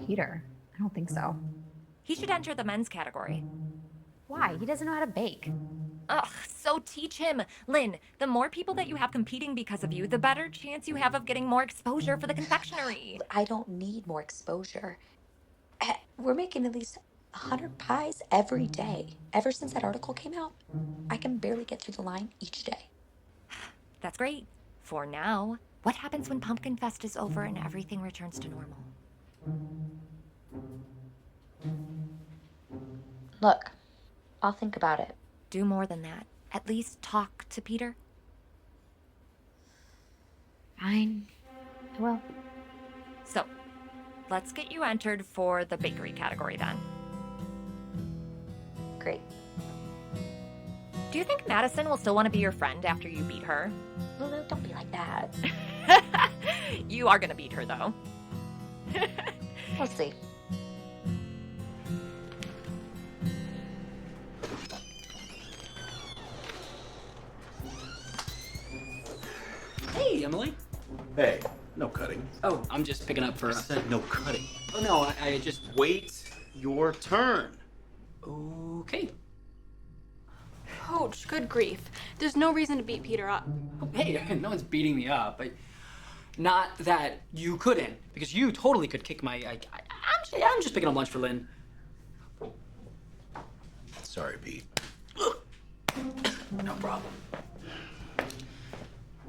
Peter? I don't think so. He should enter the men's category. Why? He doesn't know how to bake. Ugh, so teach him. Lynn, the more people that you have competing because of you, the better chance you have of getting more exposure for the confectionery. I don't need more exposure. We're making at least 100 pies every day. Ever since that article came out, I can barely get through the line each day. That's great. For now. What happens when Pumpkin Fest is over and everything returns to normal? Look, I'll think about it. Do more than that. At least talk to Peter. Fine. I will. So, let's get you entered for the bakery category then. Great. Do you think Madison will still want to be your friend after you beat her? Lulu, don't be like that. You are going to beat her, though. We'll see. Hey, Emily. Hey, no cutting. Oh, I'm just picking up for... I said no cutting. Oh, no, I just... Wait your turn. Okay. Ouch. gosh, good grief. There's no reason to beat Peter up. Hey, no one's beating me up. Not that you couldn't, because you totally could kick my. I'm just picking up lunch for Lynn. Sorry, Pete. No problem.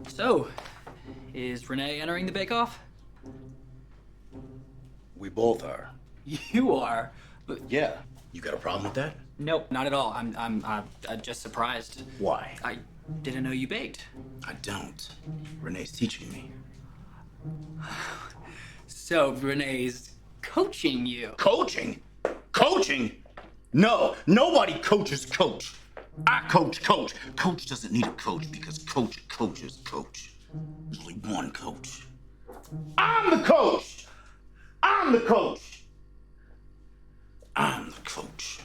So, is Renee entering the bake-off? We both are. You are, but yeah. You got a problem with that? Nope, not at all. I'm just surprised. Why? I didn't know you baked. I don't. Renee's teaching me. So Renee's coaching you. Coaching? Coaching? No, nobody coaches Coach. I coach Coach. Coach doesn't need a coach because Coach coaches Coach. There's only one coach. I'm the coach! I'm the coach! I'm the coach.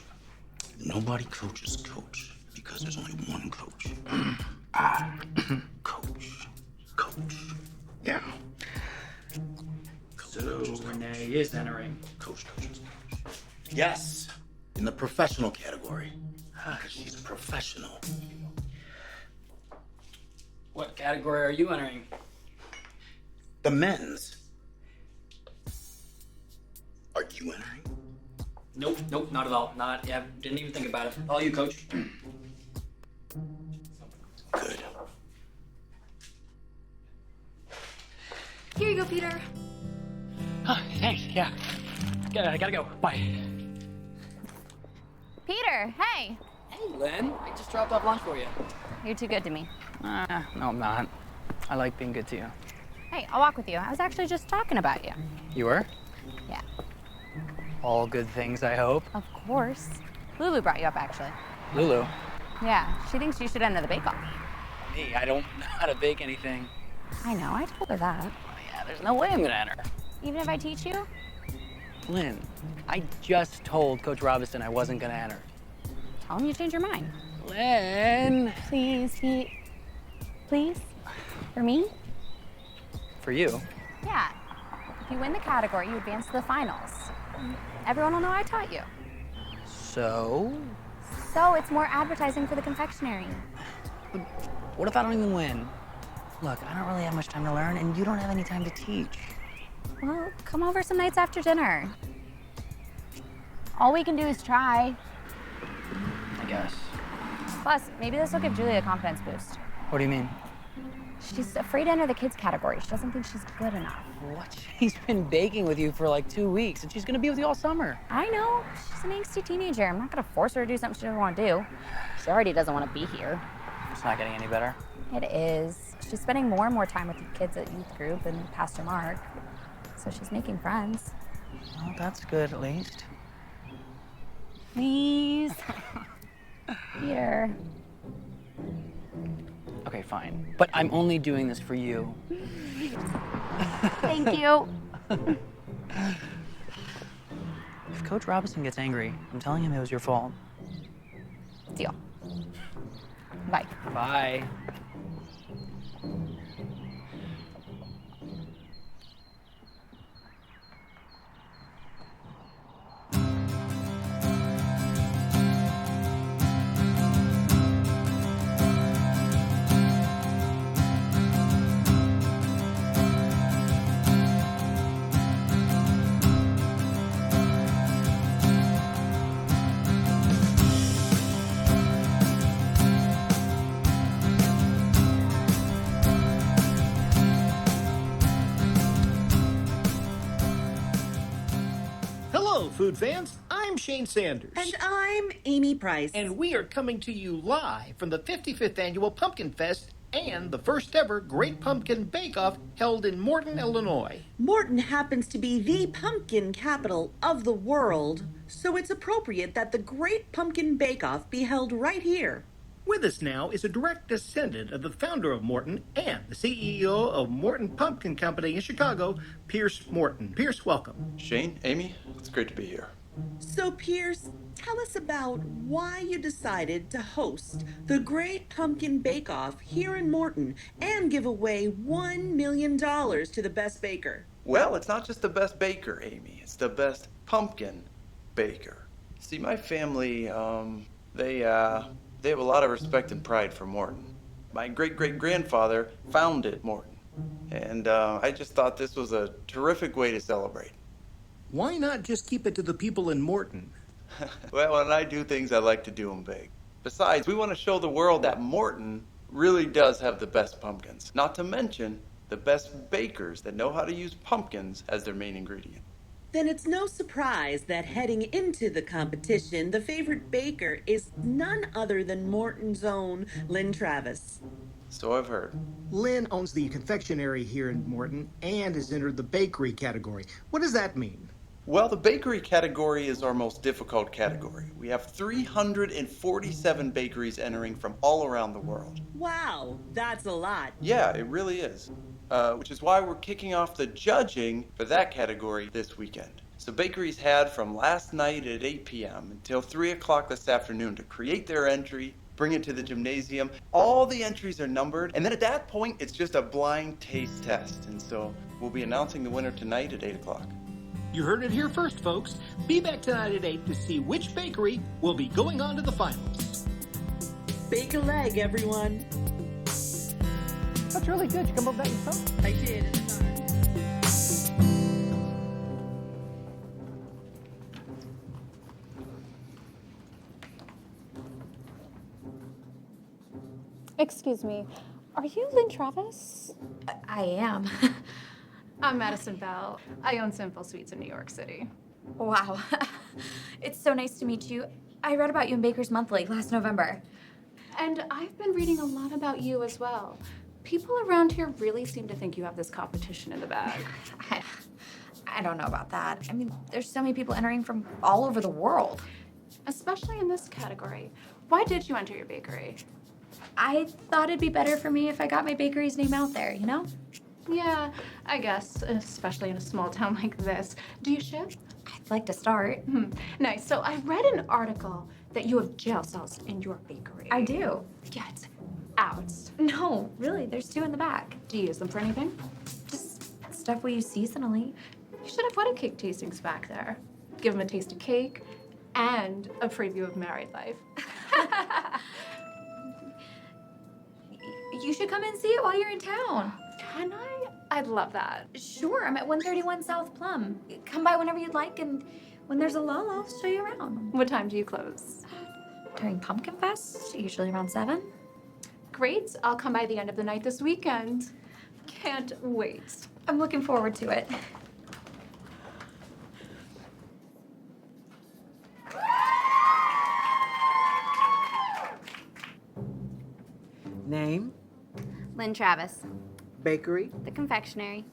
Nobody coaches Coach because there's only one coach. I coach. Coach. Yeah. So Renee is entering. Coach. Yes, in the professional category. Because she's a professional. What category are you entering? The men's. Are you entering? Nope, not at all. Didn't even think about it. All you, Coach. Good. Here you go, Peter. Oh, thanks, yeah. I gotta go. Bye. Peter, hey. Hey, Lynn. I just dropped off lunch for you. You're too good to me. No, I'm not. I like being good to you. Hey, I'll walk with you. I was actually just talking about you. You were? Yeah. All good things, I hope. Of course. Lulu brought you up, actually. Lulu? Yeah, she thinks you should enter the bake-off. Me, I don't know how to bake anything. I know, I told her that. Yeah, there's no way I'm gonna enter. Even if I teach you? Lynn, I just told Coach Robinson I wasn't gonna enter. Tell him you changed your mind. Lynn! Please, Pete. Please? For me? For you? Yeah. If you win the category, you advance to the finals. Everyone will know I taught you. So? So it's more advertising for the confectionery. What if I don't even win? Look, I don't really have much time to learn, and you don't have any time to teach. Well, come over some nights after dinner. All we can do is try. I guess. Plus, maybe this will give Julie a confidence boost. What do you mean? She's afraid to enter the kids category. She doesn't think she's good enough. What? She's been baking with you for like 2 weeks, and she's gonna be with you all summer. I know. She's an angsty teenager. I'm not gonna force her to do something she doesn't want to do. She already doesn't want to be here. It's not getting any better. It is. She's spending more and more time with the kids at youth group and Pastor Mark. So she's making friends. Well, that's good at least. Please. Peter. Okay, fine. But I'm only doing this for you. Thank you. If Coach Robinson gets angry, I'm telling him it was your fault. Deal. Bye. Bye. Food fans, I'm Shane Sanders. And I'm Amy Price. And we are coming to you live from the 55th Annual Pumpkin Fest and the first ever Great Pumpkin Bake-Off held in Morton, Illinois. Morton happens to be the pumpkin capital of the world, so it's appropriate that the Great Pumpkin Bake-Off be held right here. With us now is a direct descendant of the founder of Morton and the CEO of Morton Pumpkin Company in Chicago, Pierce Morton. Pierce, welcome. Shane, Amy, it's great to be here. So, Pierce, tell us about why you decided to host the Great Pumpkin Bake-Off here in Morton and give away $1 million to the best baker. Well, it's not just the best baker, Amy. It's the best pumpkin baker. See, my family, they They have a lot of respect and pride for Morton. My great-great-grandfather founded Morton. And I just thought this was a terrific way to celebrate. Why not just keep it to the people in Morton? Well, when I do things, I like to do them big. Besides, we want to show the world that Morton really does have the best pumpkins. Not to mention the best bakers that know how to use pumpkins as their main ingredient. Then it's no surprise that heading into the competition, the favorite baker is none other than Morton's own Lynn Travis. So I've heard. Lynn owns the confectionery here in Morton and has entered the bakery category. What does that mean? Well, the bakery category is our most difficult category. We have 347 bakeries entering from all around the world. Wow, that's a lot. Yeah, it really is. Which is why we're kicking off the judging for that category this weekend. So bakeries had from last night at 8 p.m. until 3 o'clock this afternoon to create their entry, bring it to the gymnasium. All the entries are numbered, and then at that point, it's just a blind taste test. And so we'll be announcing the winner tonight at 8 o'clock. You heard it here first, folks. Be back tonight at 8 to see which bakery will be going on to the finals. Bake a leg, everyone. That's really good. You come up with that yourself? I did. Excuse me, are you Lynn Travis? I am. I'm Madison Bell. I own Simple Sweets in New York City. Wow. It's so nice to meet you. I read about you in Baker's Monthly last November. And I've been reading a lot about you as well. People around here really seem to think you have this competition in the bag. I don't know about that. I mean, there's so many people entering from all over the world. Especially in this category. Why did you enter your bakery? I thought it'd be better for me if I got my bakery's name out there, you know? Yeah, I guess, especially in a small town like this. Do you ship? I'd like to start. Nice. So I read an article that you have jail cells in your bakery. I do. Get out. No, really, there's 2 in the back. Do you use them for anything? Just stuff we use seasonally. You should have wedding cake tastings back there. Give them a taste of cake and a preview of married life. You should come and see it while you're in town. Can I? I'd love that. Sure, I'm at 131 South Plum. Come by whenever you'd like, and when there's a lull, I'll show you around. What time do you close? During Pumpkin Fest, usually around 7. Great. I'll come by the end of the night this weekend. Can't wait. I'm looking forward to it. Name? Lynn Travis. Bakery? The confectionery.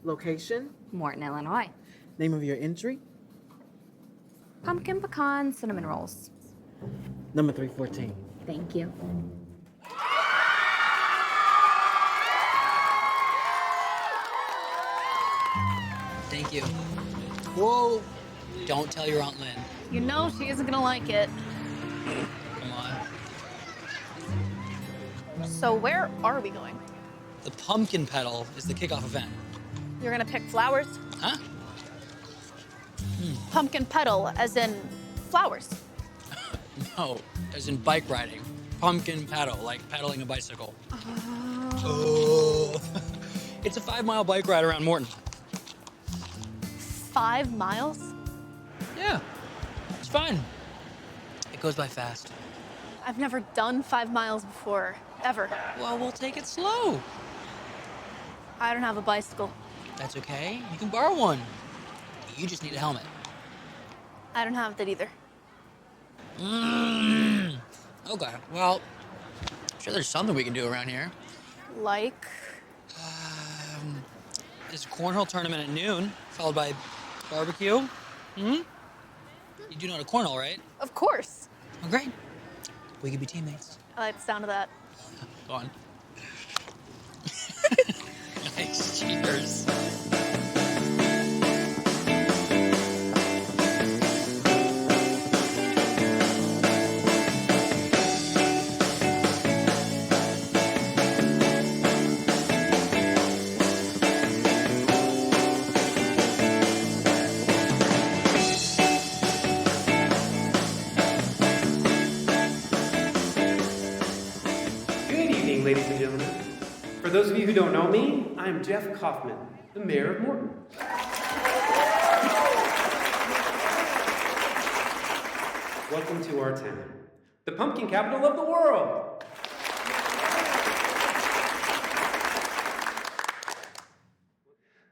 Location? Morton, Illinois. Name of your entry? Pumpkin pecan cinnamon rolls. Number 314. Thank you. Thank you. Whoa! Don't tell your Aunt Lynn. You know she isn't gonna like it. Come on. So where are we going? The pumpkin petal is the kickoff event. You're gonna pick flowers? Huh? Pumpkin petal, as in flowers. No, as in bike riding. Pumpkin pedal, like pedaling a bicycle. Oh. It's a 5-mile bike ride around Morton. 5 miles? Yeah, it's fun. It goes by fast. I've never done 5 miles before, ever. Well, we'll take it slow. I don't have a bicycle. That's okay. You can borrow one. You just need a helmet. I don't have that either. Okay, well, I'm sure there's something we can do around here. Like? There's a cornhole tournament at noon, followed by barbecue. You do know how to cornhole, right? Of course. Oh, great. We could be teammates. I like the sound of that. Go on. Nice. Cheers. evening, ladies and gentlemen. For those of you who don't know me, I'm Jeff Kaufman, the mayor of Morton. Welcome to our town, the pumpkin capital of the world.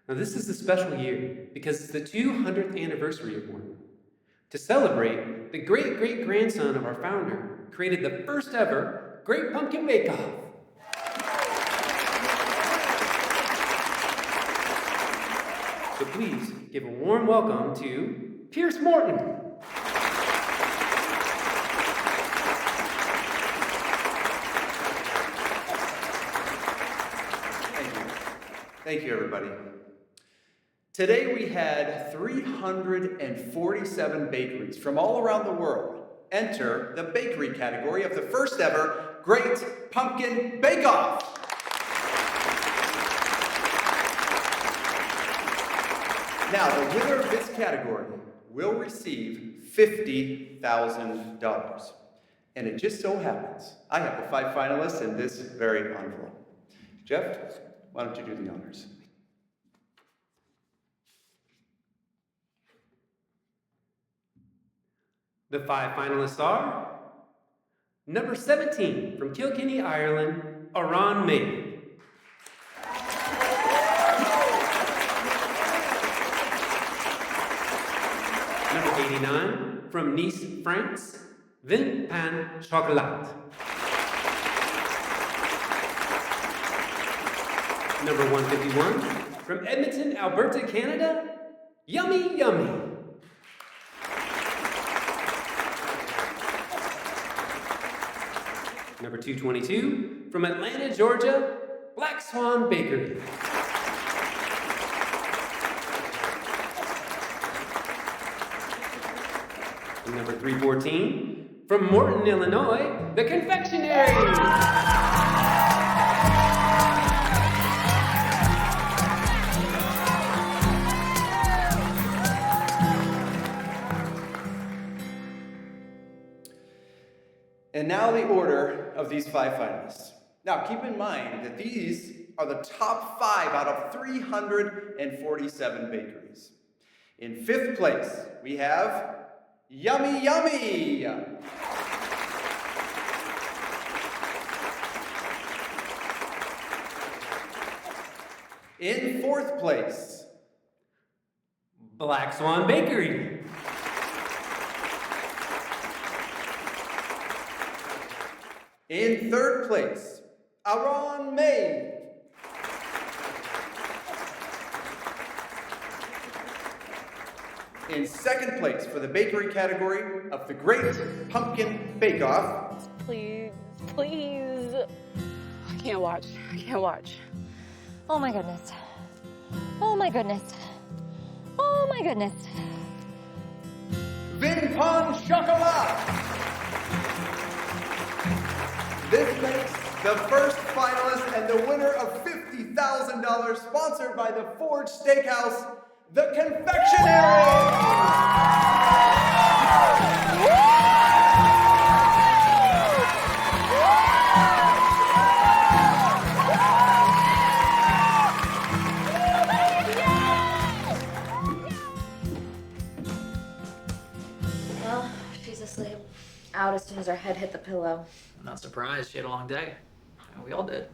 Now, this is a special year because it's the 200th anniversary of Morton. To celebrate, the great-great-grandson of our founder created the first ever Great Pumpkin Bake-Off. So please give a warm welcome to Pierce Morton. Thank you, everybody. Today we had 347 bakeries from all around the world enter the bakery category of the first ever Great Pumpkin Bake-Off. Now, the winner of this category will receive $50,000. And it just so happens, I have the 5 finalists in this very envelope. Jeff, why don't you do the honors? The 5 finalists are number 17 from Kilkenny, Ireland, Aran May. Number 89 from Nice, France, Vin Pan Chocolat. Number 151 from Edmonton, Alberta, Canada, Yummy Yummy. Number 222, from Atlanta, Georgia, Black Swan Bakery. And number 314, from Morton, Illinois, The Confectionery. And now the order of these 5 finalists. Now keep in mind that these are the top 5 out of 347 bakeries. In 5th place, we have Yummy Yummy. In 4th place, Black Swan Bakery. In 3rd place, Aran May. In 2nd place for the bakery category of the Great Pumpkin Bake-Off. Please, please. I can't watch. I can't watch. Oh my goodness. Oh my goodness. Oh my goodness. Vin Pan Chocolat. This makes the first finalist and the winner of $50,000, sponsored by the Forge Steakhouse, The Confectionery! Well, she's asleep. Out as soon as her head hit the pillow. I'm not surprised. She had a long day. We all did.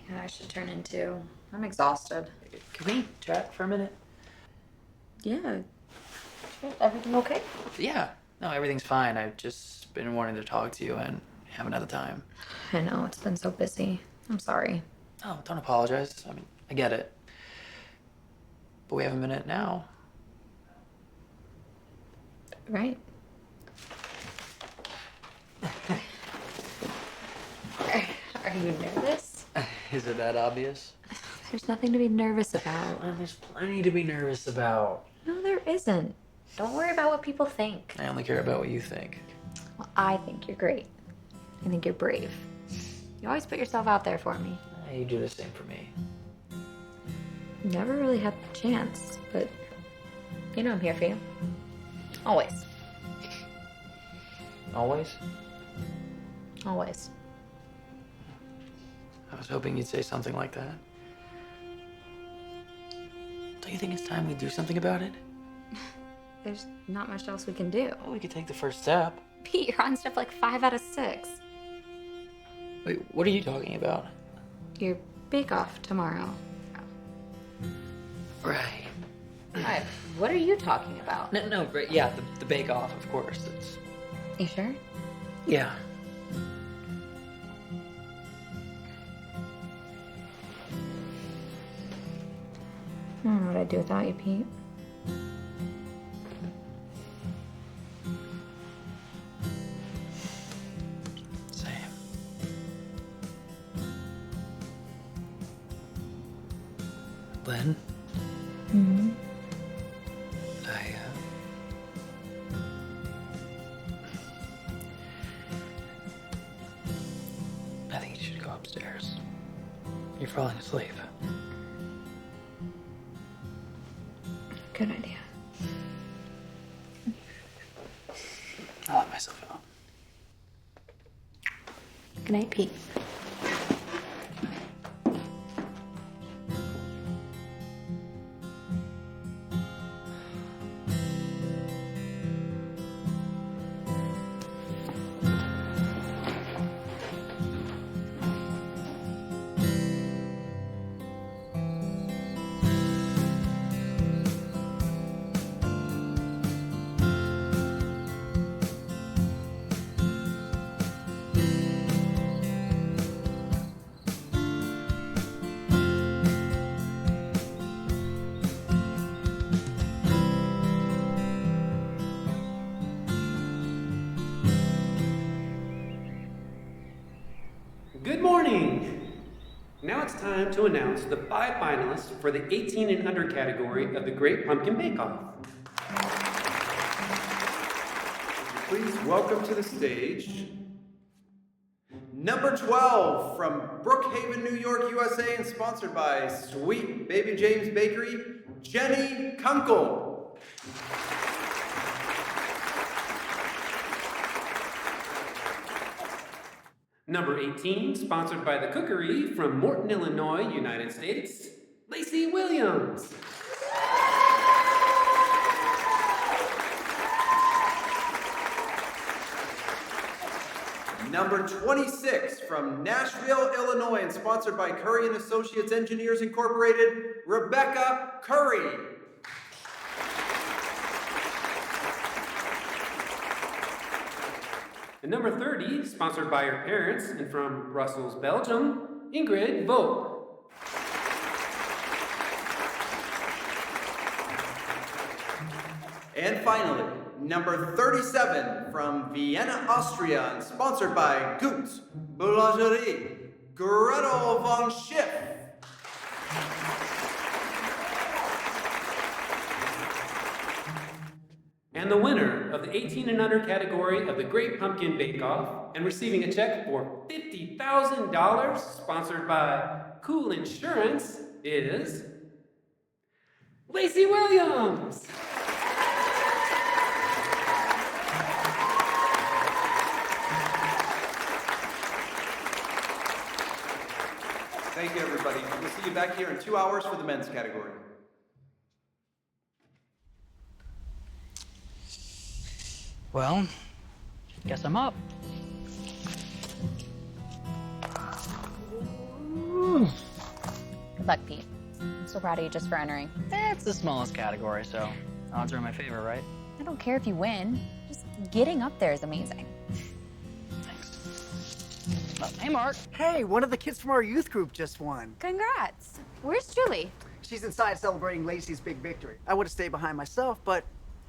Yeah, I should turn in too. I'm exhausted. Can we chat for a minute? Yeah. Everything okay? Yeah. No, everything's fine. I've just been wanting to talk to you and haven't had the time. I know, it's been so busy. I'm sorry. Oh, don't apologize. I mean, I get it. But we have a minute now. Right. Are you nervous? Is it that obvious? There's nothing to be nervous about. Well, there's plenty to be nervous about. No, there isn't. Don't worry about what people think. I only care about what you think. Well, I think you're great. I think you're brave. You always put yourself out there for me. You do the same for me. Never really had the chance, but you know I'm here for you. Always. Always? Always. I was hoping you'd say something like that. Don't you think it's time we do something about it? There's not much else we can do. Well, we could take the first step. Pete, you're on stuff like 5 out of 6. Wait, what are you talking about? Your bake-off tomorrow. Right. What? What are you talking about? No, right, yeah, the bake-off, of course. You sure? Yeah. I don't know what I'd do without you, Pete. Same. Lynn? Mm-hmm. I think you should go upstairs. You're falling asleep. Good idea. I'll let myself out. Good night, Pete. Good morning! Now it's time to announce the 5 finalists for the 18 and under category of the Great Pumpkin Bake-Off. Please welcome to the stage number 12 from Brookhaven, New York, USA, and sponsored by Sweet Baby James Bakery, Jenny Kunkel. Number 18, sponsored by the Cookery from Morton, Illinois, United States, Lacey Williams. Number 26 from Nashville, Illinois, and sponsored by Curry and Associates Engineers Incorporated, Rebecca Curry. And number 30, sponsored by her parents and from Brussels, Belgium, Ingrid Vogt. And finally, number 37 from Vienna, Austria, and sponsored by Goetz Boulangerie, Gretel von Schiff. And the winner of the 18 and under category of the Great Pumpkin Bake-Off and receiving a check for $50,000 sponsored by Cool Insurance is Lacey Williams. Thank you, everybody. We'll see you back here in 2 hours for the men's category. Well, guess I'm up. Good luck, Pete. I'm so proud of you just for entering. It's the smallest category, so odds are in my favor, right? I don't care if you win. Just getting up there is amazing. Hey, Mark. Hey, one of the kids from our youth group just won. Congrats. Where's Julie? She's inside celebrating Lacey's big victory. I would have stayed behind myself, but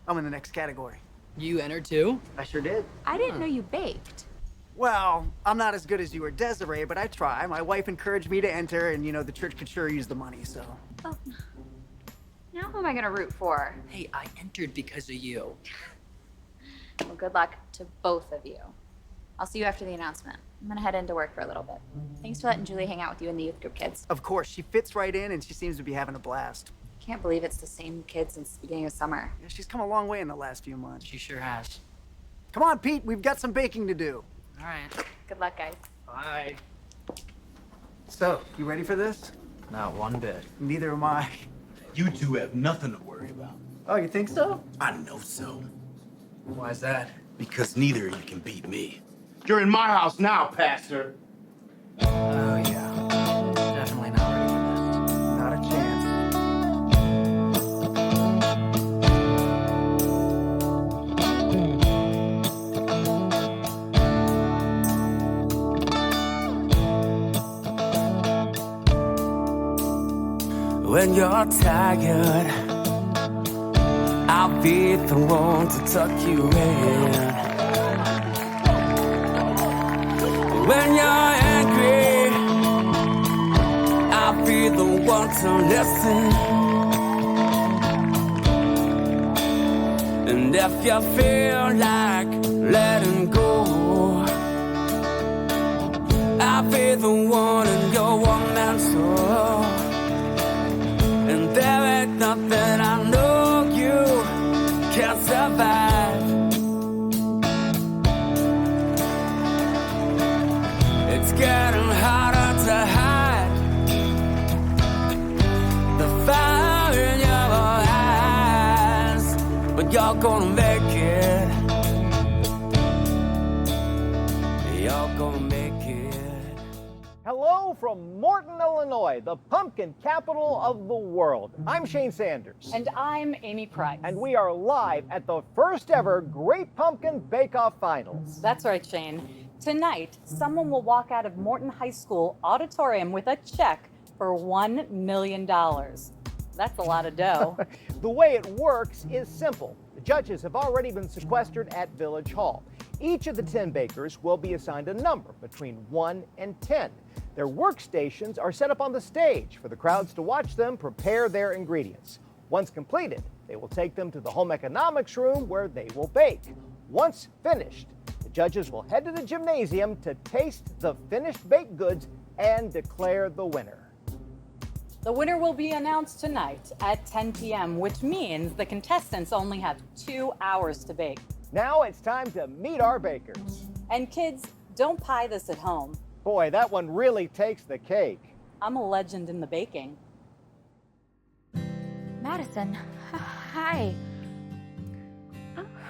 I'm in the next category. You entered too? I sure did. I didn't know you baked. Well, I'm not as good as you or Desiree, but I try. My wife encouraged me to enter, and the church could sure use the money, so. Oh. Now who am I gonna root for? Hey, I entered because of you. Well, good luck to both of you. I'll see you after the announcement. I'm gonna head into work for a little bit. Thanks for letting Julie hang out with you and the youth group kids. Of course, she fits right in, and she seems to be having a blast. Can't believe it's the same kid since the beginning of summer. Yeah, she's come a long way in the last few months. She sure has. Come on, Pete, we've got some baking to do. All right. Good luck, guys. Bye. So, you ready for this? Not one bit. Neither am I. You two have nothing to worry about. Oh, you think so? I know so. Why is that? Because neither of you can beat me. You're in my house now, Pastor. Oh, yeah. Definitely not ready for that. Not a chance. When you're tired, I'll be the one to tuck you in. When you're angry, I'll be the one to listen. And if you feel like letting go, I'll be the one in your one-man soul. And there ain't nothing I know you can't survive. It's getting harder to hide the fire in your eyes, but you're gonna make it. You're gonna make it. Hello from Morton, Illinois, the pumpkin capital of the world. I'm Shane Sanders. And I'm Amy Price. And we are live at the first ever Great Pumpkin Bake-Off Finals. That's right, Shane. Tonight, someone will walk out of Morton High School auditorium with a check for $1 million. That's a lot of dough. The way it works is simple. The judges have already been sequestered at Village Hall. Each of the 10 bakers will be assigned a number between 1 and 10. Their workstations are set up on the stage for the crowds to watch them prepare their ingredients. Once completed, they will take them to the home economics room where they will bake. Once finished, the judges will head to the gymnasium to taste the finished baked goods and declare the winner. The winner will be announced tonight at 10 p.m., which means the contestants only have 2 hours to bake. Now it's time to meet our bakers. And kids, don't pie this at home. Boy, that one really takes the cake. I'm a legend in the baking. Madison, hi.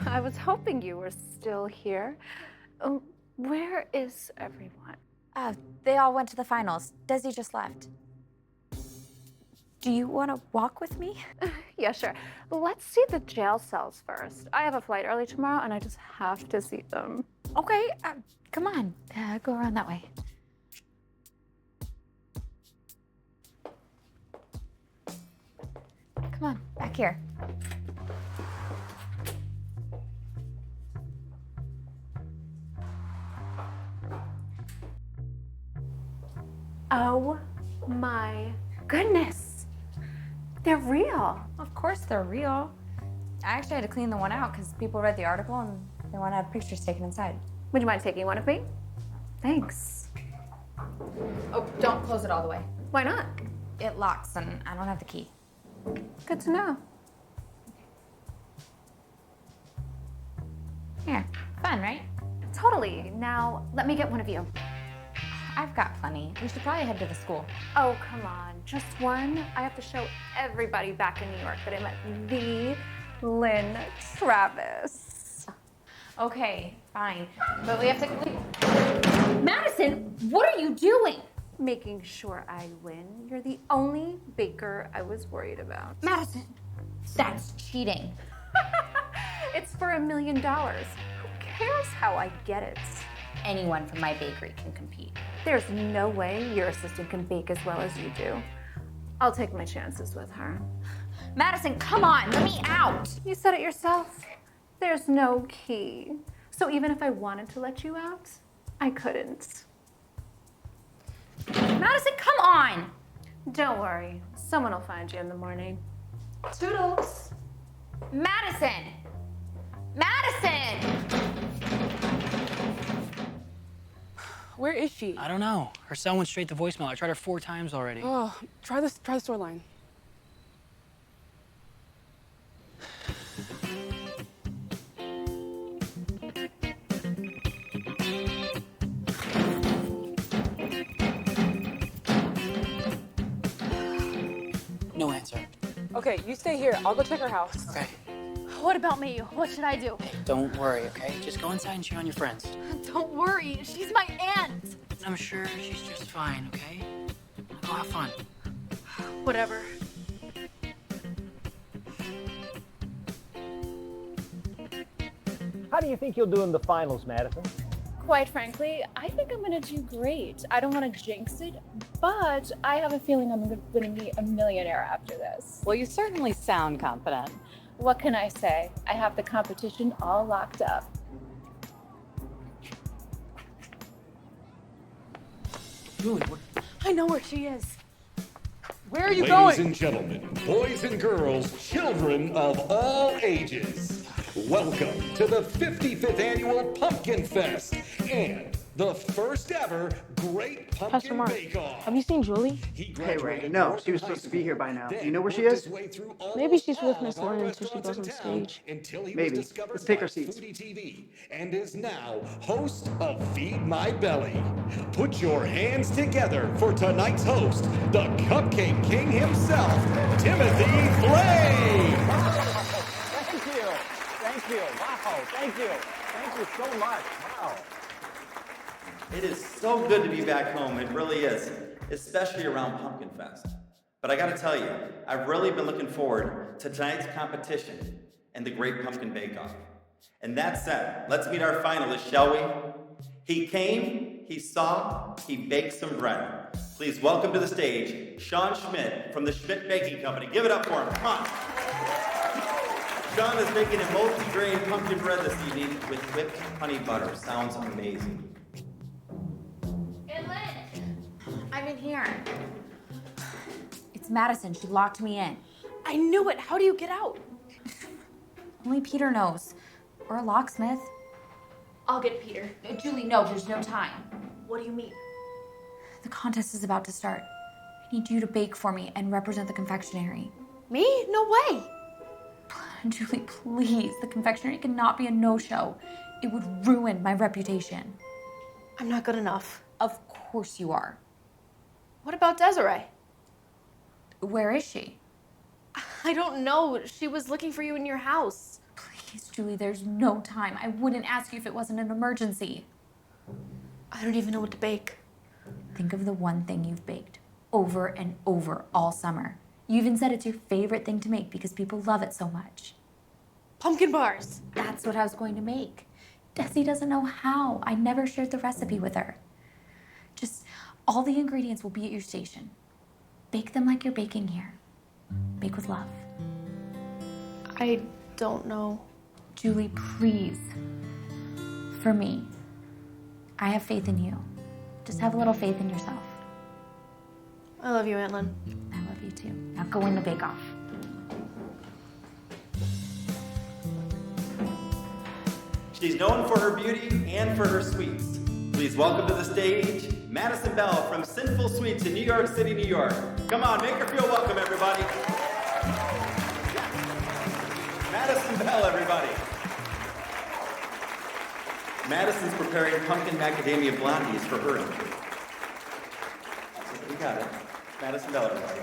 I was hoping you were still here. Where is everyone? They all went to the finals. Desi just left. Do you want to walk with me? Yeah, sure. Let's see the jail cells first. I have a flight early tomorrow, and I just have to see them. Okay, come on. Go around that way. Come on, back here. Oh my goodness. They're real. Of course they're real. I actually had to clean the one out because people read the article and they want to have pictures taken inside. Would you mind taking one of me? Thanks. Oh, don't close it all the way. Why not? It locks and I don't have the key. Good to know. Here, fun, right? Totally. Now, let me get one of you. I've got plenty. We should probably head to the school. Oh, come on. Just one? I have to show everybody back in New York that I met the Lynn Travis. Okay, fine. But we have to... Madison, what are you doing? Making sure I win. You're the only baker I was worried about. Madison, that's cheating. It's for $1 million. Who cares how I get it? Anyone from my bakery can compete. There's no way your assistant can bake as well as you do. I'll take my chances with her. Madison, come on, let me out. You said it yourself. There's no key. So even if I wanted to let you out, I couldn't. Madison, come on. Don't worry. Someone will find you in the morning. Toodles. Madison. Madison! Where is she? I don't know. Her cell went straight to voicemail. I tried her 4 times already. Oh, try the store line. Okay, you stay here. I'll go check her house. Okay. What about me? What should I do? Don't worry, okay? Just go inside and cheer on your friends. Don't worry, she's my aunt. I'm sure she's just fine, okay? Go have fun. Whatever. How do you think you'll do in the finals, Madison? Quite frankly, I think I'm gonna do great. I don't want to jinx it, but I have a feeling I'm gonna be a millionaire after this. Well, you certainly sound confident. What can I say? I have the competition all locked up. Julie, what? I know where she is. Where are you Ladies going? and gentlemen, boys and girls, children of all ages, welcome to the 55th Annual Pumpkin Fest and the first ever Great Pumpkin Bake-Off. Have you seen Julie? Hey, Ray. No, she was supposed to be here by now. Do you know where she is? Maybe she's with Miss Lynn until she goes on stage. Maybe. Let's take our seats. And is now host of Feed My Belly. Put your hands together for tonight's host, the Cupcake King himself, Timothy Flay. Thank you. Thank you. Wow. Thank you. Thank you so much. Wow. It is so good to be back home, it really is, especially around Pumpkin Fest. But I gotta tell you, I've really been looking forward to tonight's competition and the Great Pumpkin Bake-Off. And that said, let's meet our finalists, shall we? He came, he saw, he baked some bread. Please welcome to the stage, Sean Schmidt from the Schmidt Baking Company. Give it up for him, come on. Sean is baking a multi-grain pumpkin bread this evening with whipped honey butter. Sounds amazing. I'm in here. It's Madison. She locked me in. I knew it. How do you get out? Only Peter knows. Or a locksmith. I'll get Peter. Julie, no, there's no time. What do you mean? The contest is about to start. I need you to bake for me and represent the confectionery. Me? No way. Julie, please. The confectionery cannot be a no-show. It would ruin my reputation. I'm not good enough. Of course you are. What about Desiree? Where is she? I don't know. She was looking for you in your house. Please, Julie, there's no time. I wouldn't ask you if it wasn't an emergency. I don't even know what to bake. Think of the one thing you've baked over and over all summer. You even said it's your favorite thing to make because people love it so much. Pumpkin bars. That's what I was going to make. Desi doesn't know how. I never shared the recipe with her. Just all the ingredients will be at your station. Bake them like you're baking here. Bake with love. I don't know. Julie, please. For me, I have faith in you. Just have a little faith in yourself. I love you, Aunt Lynn. I love you too. Now go in the bake-off. She's known for her beauty and for her sweets. Please welcome to the stage, Madison Bell from Sinful Sweets in New York City, New York. Come on, make her feel welcome, everybody. Madison Bell, everybody. Madison's preparing pumpkin macadamia blondies for her entry. You got it. Madison Bell, everybody.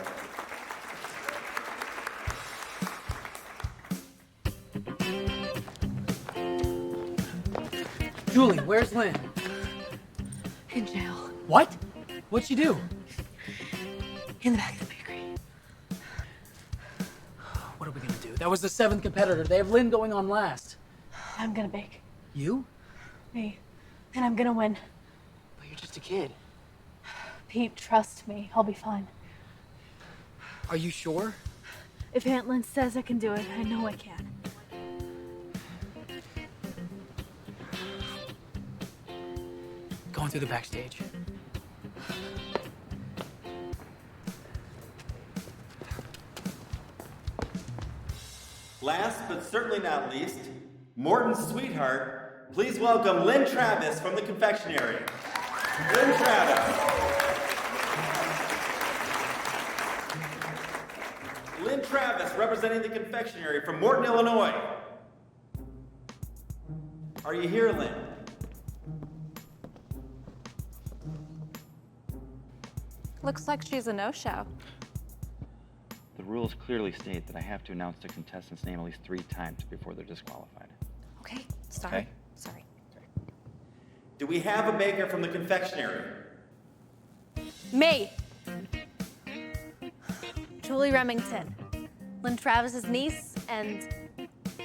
Julie, where's Lynn? In jail. What? What'd she do? In the back of the bakery. What are we gonna do? That was the 7th competitor. They have Lynn going on last. I'm gonna bake. You? Me. And I'm gonna win. But you're just a kid. Pete, trust me. I'll be fine. Are you sure? If Aunt Lynn says I can do it, I know I can. Going through the backstage. Last but certainly not least, Morton's sweetheart, please welcome Lynn Travis from the confectionery. Lynn Travis. Lynn Travis representing the confectionery from Morton, Illinois. Are you here, Lynn? Looks like she's a no-show. The rules clearly state that I have to announce the contestant's name at least 3 times before they're disqualified. Okay, sorry. Okay. Sorry. Do we have a baker from the confectionery? Me. Julie Remington. Lynn Travis's niece, and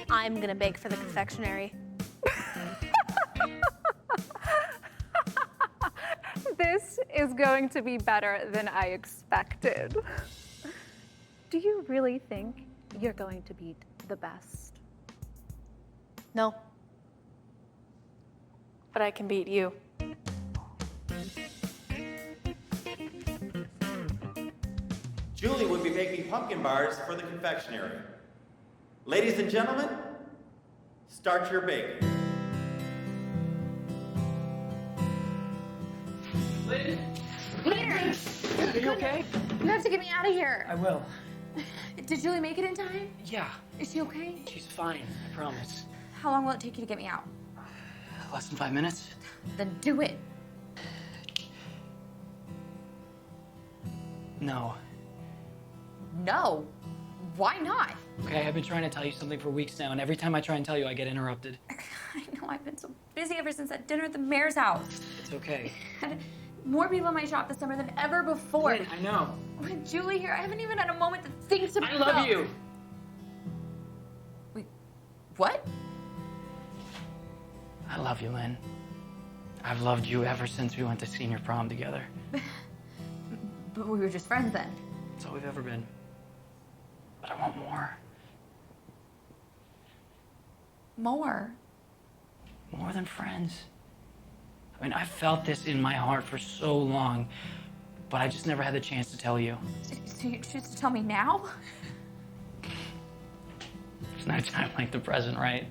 I'm gonna bake for the confectionery. This is going to be better than I expected. Do you really think you're going to beat the best? No. But I can beat you. Julie would be baking pumpkin bars for the confectionery. Ladies and gentlemen, start your baking. Peter! Are you okay? You have to get me out of here. I will. Did Julie make it in time? Yeah, Is she okay? she's fine. I promise. How long will it take you to get me out? Less than 5 minutes? Then do it. No. No. Why not? Okay, I've been trying to tell you something for weeks now, and every time I try and tell you, I get interrupted. I know, I've been so busy ever since that dinner at the mayor's house. It's okay. Had more people in my shop this summer than ever before. Lynn, I know. With Julie here, I haven't even had a moment to think to I love you. Wait, what? I love you, Lynn. I've loved you ever since we went to senior prom together. But we were just friends then. That's all we've ever been. But I want more. More? More than friends. I mean, I've felt this in my heart for so long, but I just never had the chance to tell you. So you choose to tell me now? It's no time like the present, right?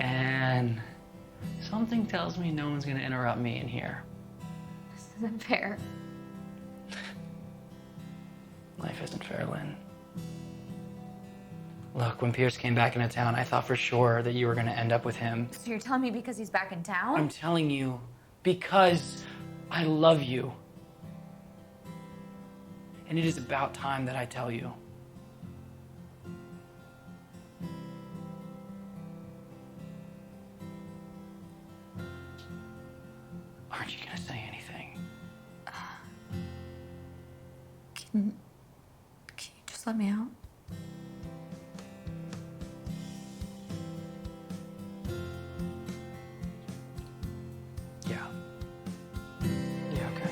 And something tells me no one's gonna interrupt me in here. This isn't fair. Life isn't fair, Lynn. Look, when Pierce came back into town, I thought for sure that you were gonna end up with him. So you're telling me because he's back in town? I'm telling you because I love you. And it is about time that I tell you. Aren't you gonna say anything? Can you just let me out? Yeah. Yeah, okay.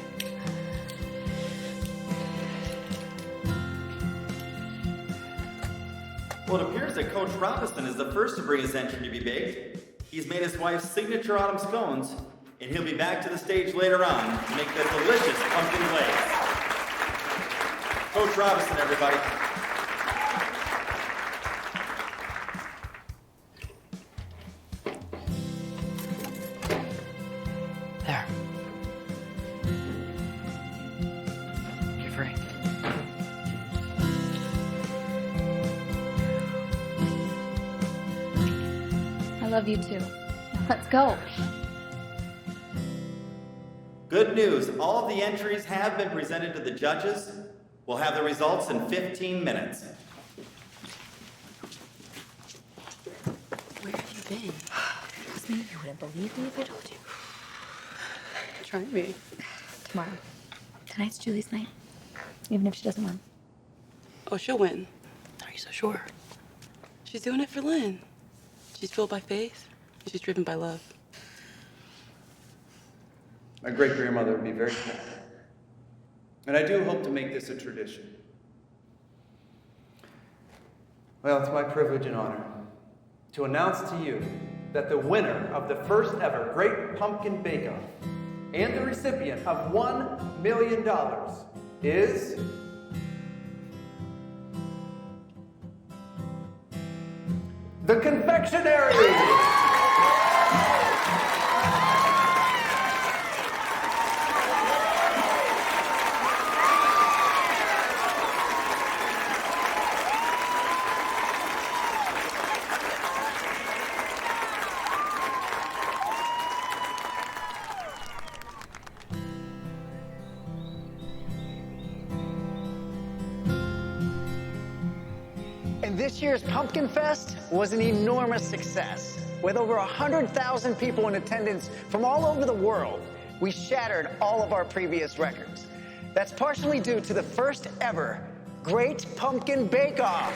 Well, it appears that Coach Robinson is the first to bring his entry to be baked. He's made his wife's signature autumn scones, and he'll be back to the stage later on to make the delicious pumpkin glaze. Coach Robinson, everybody. There. You're free. I love you too. Now let's go. Good news, all of the entries have been presented to the judges. We'll have the results in 15 minutes. Where have you been? Trust me, you wouldn't believe me if I told you. Try me. Tomorrow. Tonight's Julie's night. Even if she doesn't win. Oh, she'll win. Are you so sure? She's doing it for Lynn. She's fueled by faith, and she's driven by love. My great-grandmother would be very proud. And I do hope to make this a tradition. Well, it's my privilege and honor to announce to you that the winner of the first ever Great Pumpkin Bake-Off and the recipient of $1 million is... the confectionery! this year's Pumpkin Fest was an enormous success. With over 100,000 people in attendance from all over the world, we shattered all of our previous records. That's partially due to the first ever Great Pumpkin Bake-Off.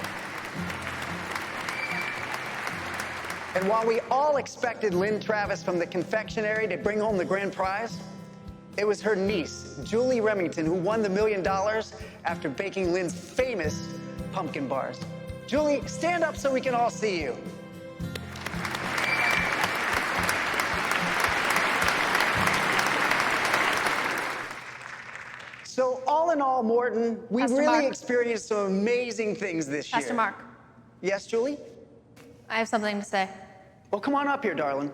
And while we all expected Lynn Travis from the confectionery to bring home the grand prize, it was her niece, Julie Remington, who won the $1 million after baking Lynn's famous pumpkin bars. Julie, stand up so we can all see you. So all in all, Morton, we Pastor really Mark. experienced some amazing things this year. Pastor Mark, Yes, Julie? I have something to say. Well, come on up here, darling.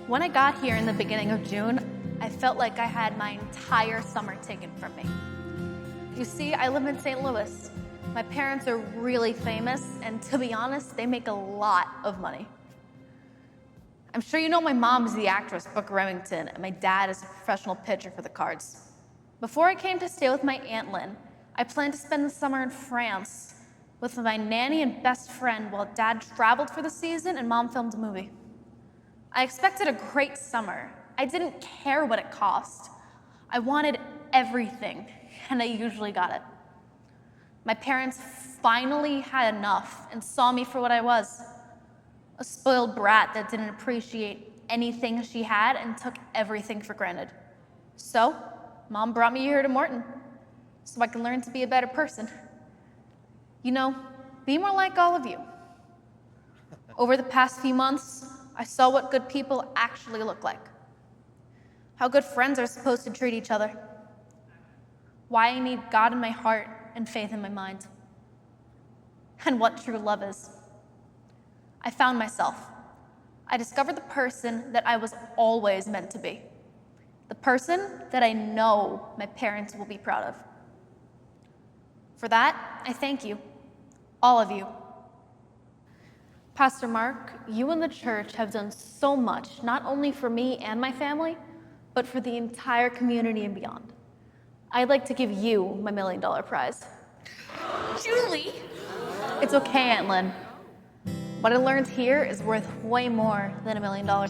When I got here in the beginning of June, I felt like I had my entire summer taken from me. You see, I live in St. Louis. My parents are really famous, and to be honest, they make a lot of money. I'm sure you know my mom is the actress Brooke Remington, and my dad is a professional pitcher for the Cards. Before I came to stay with my Aunt Lynn, I planned to spend the summer in France with my nanny and best friend while Dad traveled for the season and Mom filmed a movie. I expected a great summer. I didn't care what it cost. I wanted everything, and I usually got it. My parents finally had enough and saw me for what I was. A spoiled brat that didn't appreciate anything she had and took everything for granted. So, Mom brought me here to Morton so I can learn to be a better person. You know, be more like all of you. Over the past few months, I saw what good people actually look like. How good friends are supposed to treat each other. Why I need God in my heart and faith in my mind. And what true love is. I found myself. I discovered the person that I was always meant to be. The person that I know my parents will be proud of. For that, I thank you, all of you. Pastor Mark, you and the church have done so much, not only for me and my family, but for the entire community and beyond. I'd like to give you my $1 million prize. Julie! It's okay, Aunt Lynn. What I learned here is worth way more than $1 million.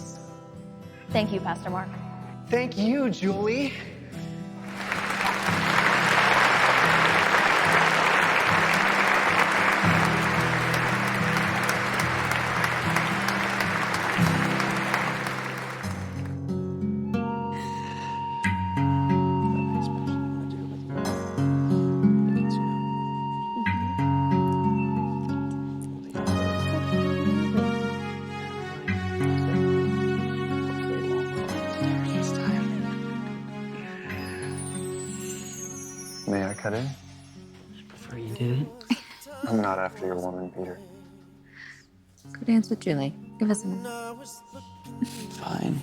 Thank you, Pastor Mark. Thank you, Julie. May I cut in? I prefer you didn't. I'm not after your woman, Peter. Go dance with Julie. Give us a minute. Fine.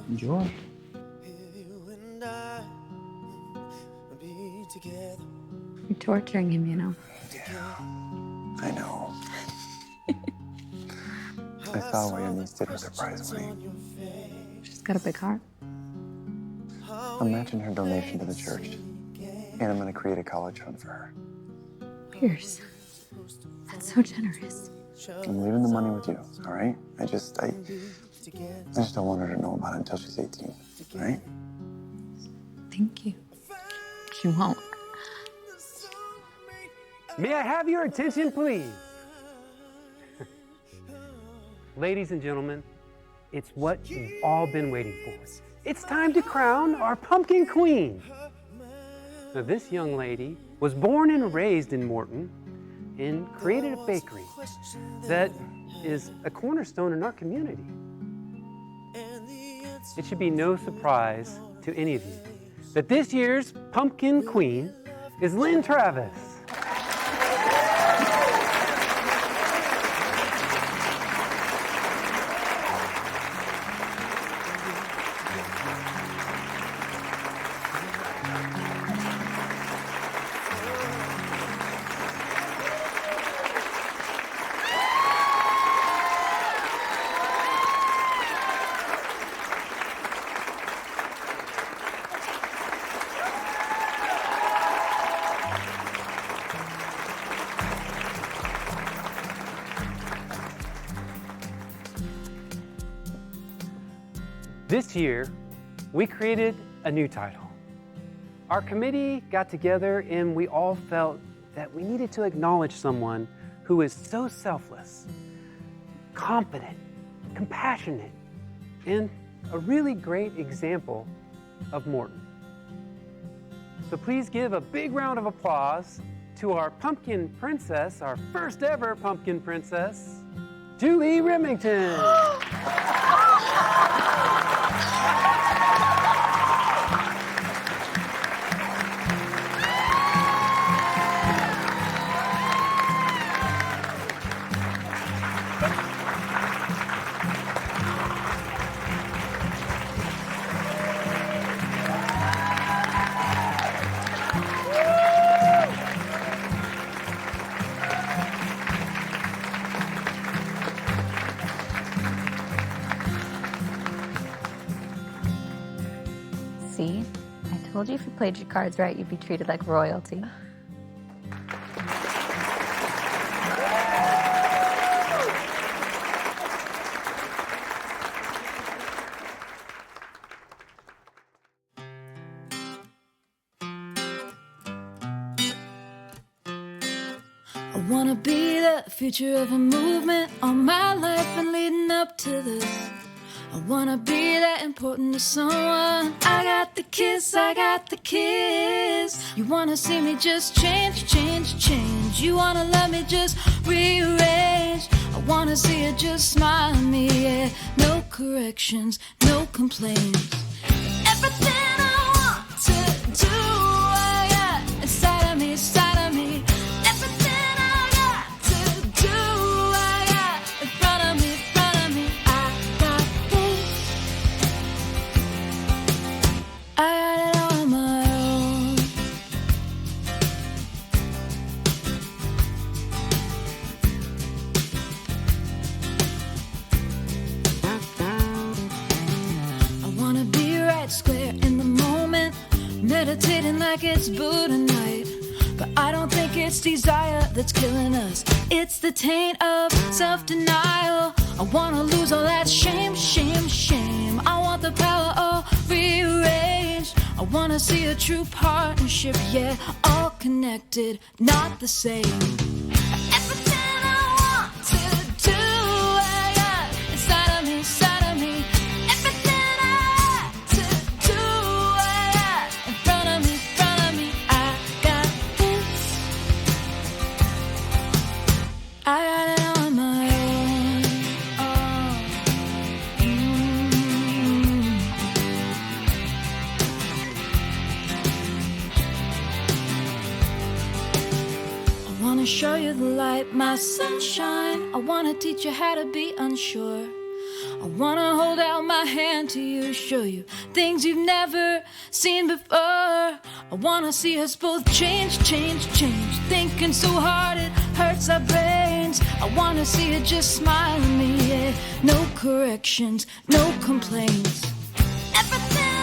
Enjoy. You're torturing him, you know. I know. I saw what your niece did with her prize money. She's got a big heart. I'm matching her donation to the church. And I'm going to create a college fund for her. Pierce, that's so generous. I'm leaving the money with you, all right? I just don't want her to know about it until she's 18, all right? Thank you. She won't. May I have your attention, please? Ladies and gentlemen, it's what you've all been waiting for. It's time to crown our pumpkin queen. Now, this young lady was born and raised in Morton and created a bakery that is a cornerstone in our community. It should be no surprise to any of you that this year's pumpkin queen is Lynn Travis. This year, we created a new title. Our committee got together and we all felt that we needed to acknowledge someone who is so selfless, confident, compassionate, and a really great example of Morton. So please give a big round of applause to our pumpkin princess, our first ever pumpkin princess, Julie Remington. See? I told you if you played your cards right, you'd be treated like royalty. I wanna be the future of a movement. All my life and leading up to this, I wanna be that important to someone. I got the kiss, I got the kiss. You wanna see me just change, change, change. You wanna love me just rearrange. I wanna see you just smile at me, yeah. No corrections, no complaints. Everything I want to do, I got inside of me, inside of me. Everything I got to do, I got in front of me, in front of me. I got this. I got it on my own. I wanna be right square in the moment, meditating like it's Buddha night. But I don't think it's desire that's killing us. It's the taint of self-denial. I wanna lose all that shame, shame, shame. I want the power all rearranged. I wanna see a true partnership, yeah. All connected, not the same. Everything I want to do, I got inside of me, inside of me. Everything I got to do, I got in front of me, in front of me. I got this. I got it on my own. I wanna show you the light, my sunshine. I wanna teach you how to be unsure. I wanna hold out my hand to you, show you things you've never seen before. I wanna see us both change, change, change. Thinking so hard it hurts our brains. I wanna see you just smile at me, yeah. No corrections, no complaints. Everything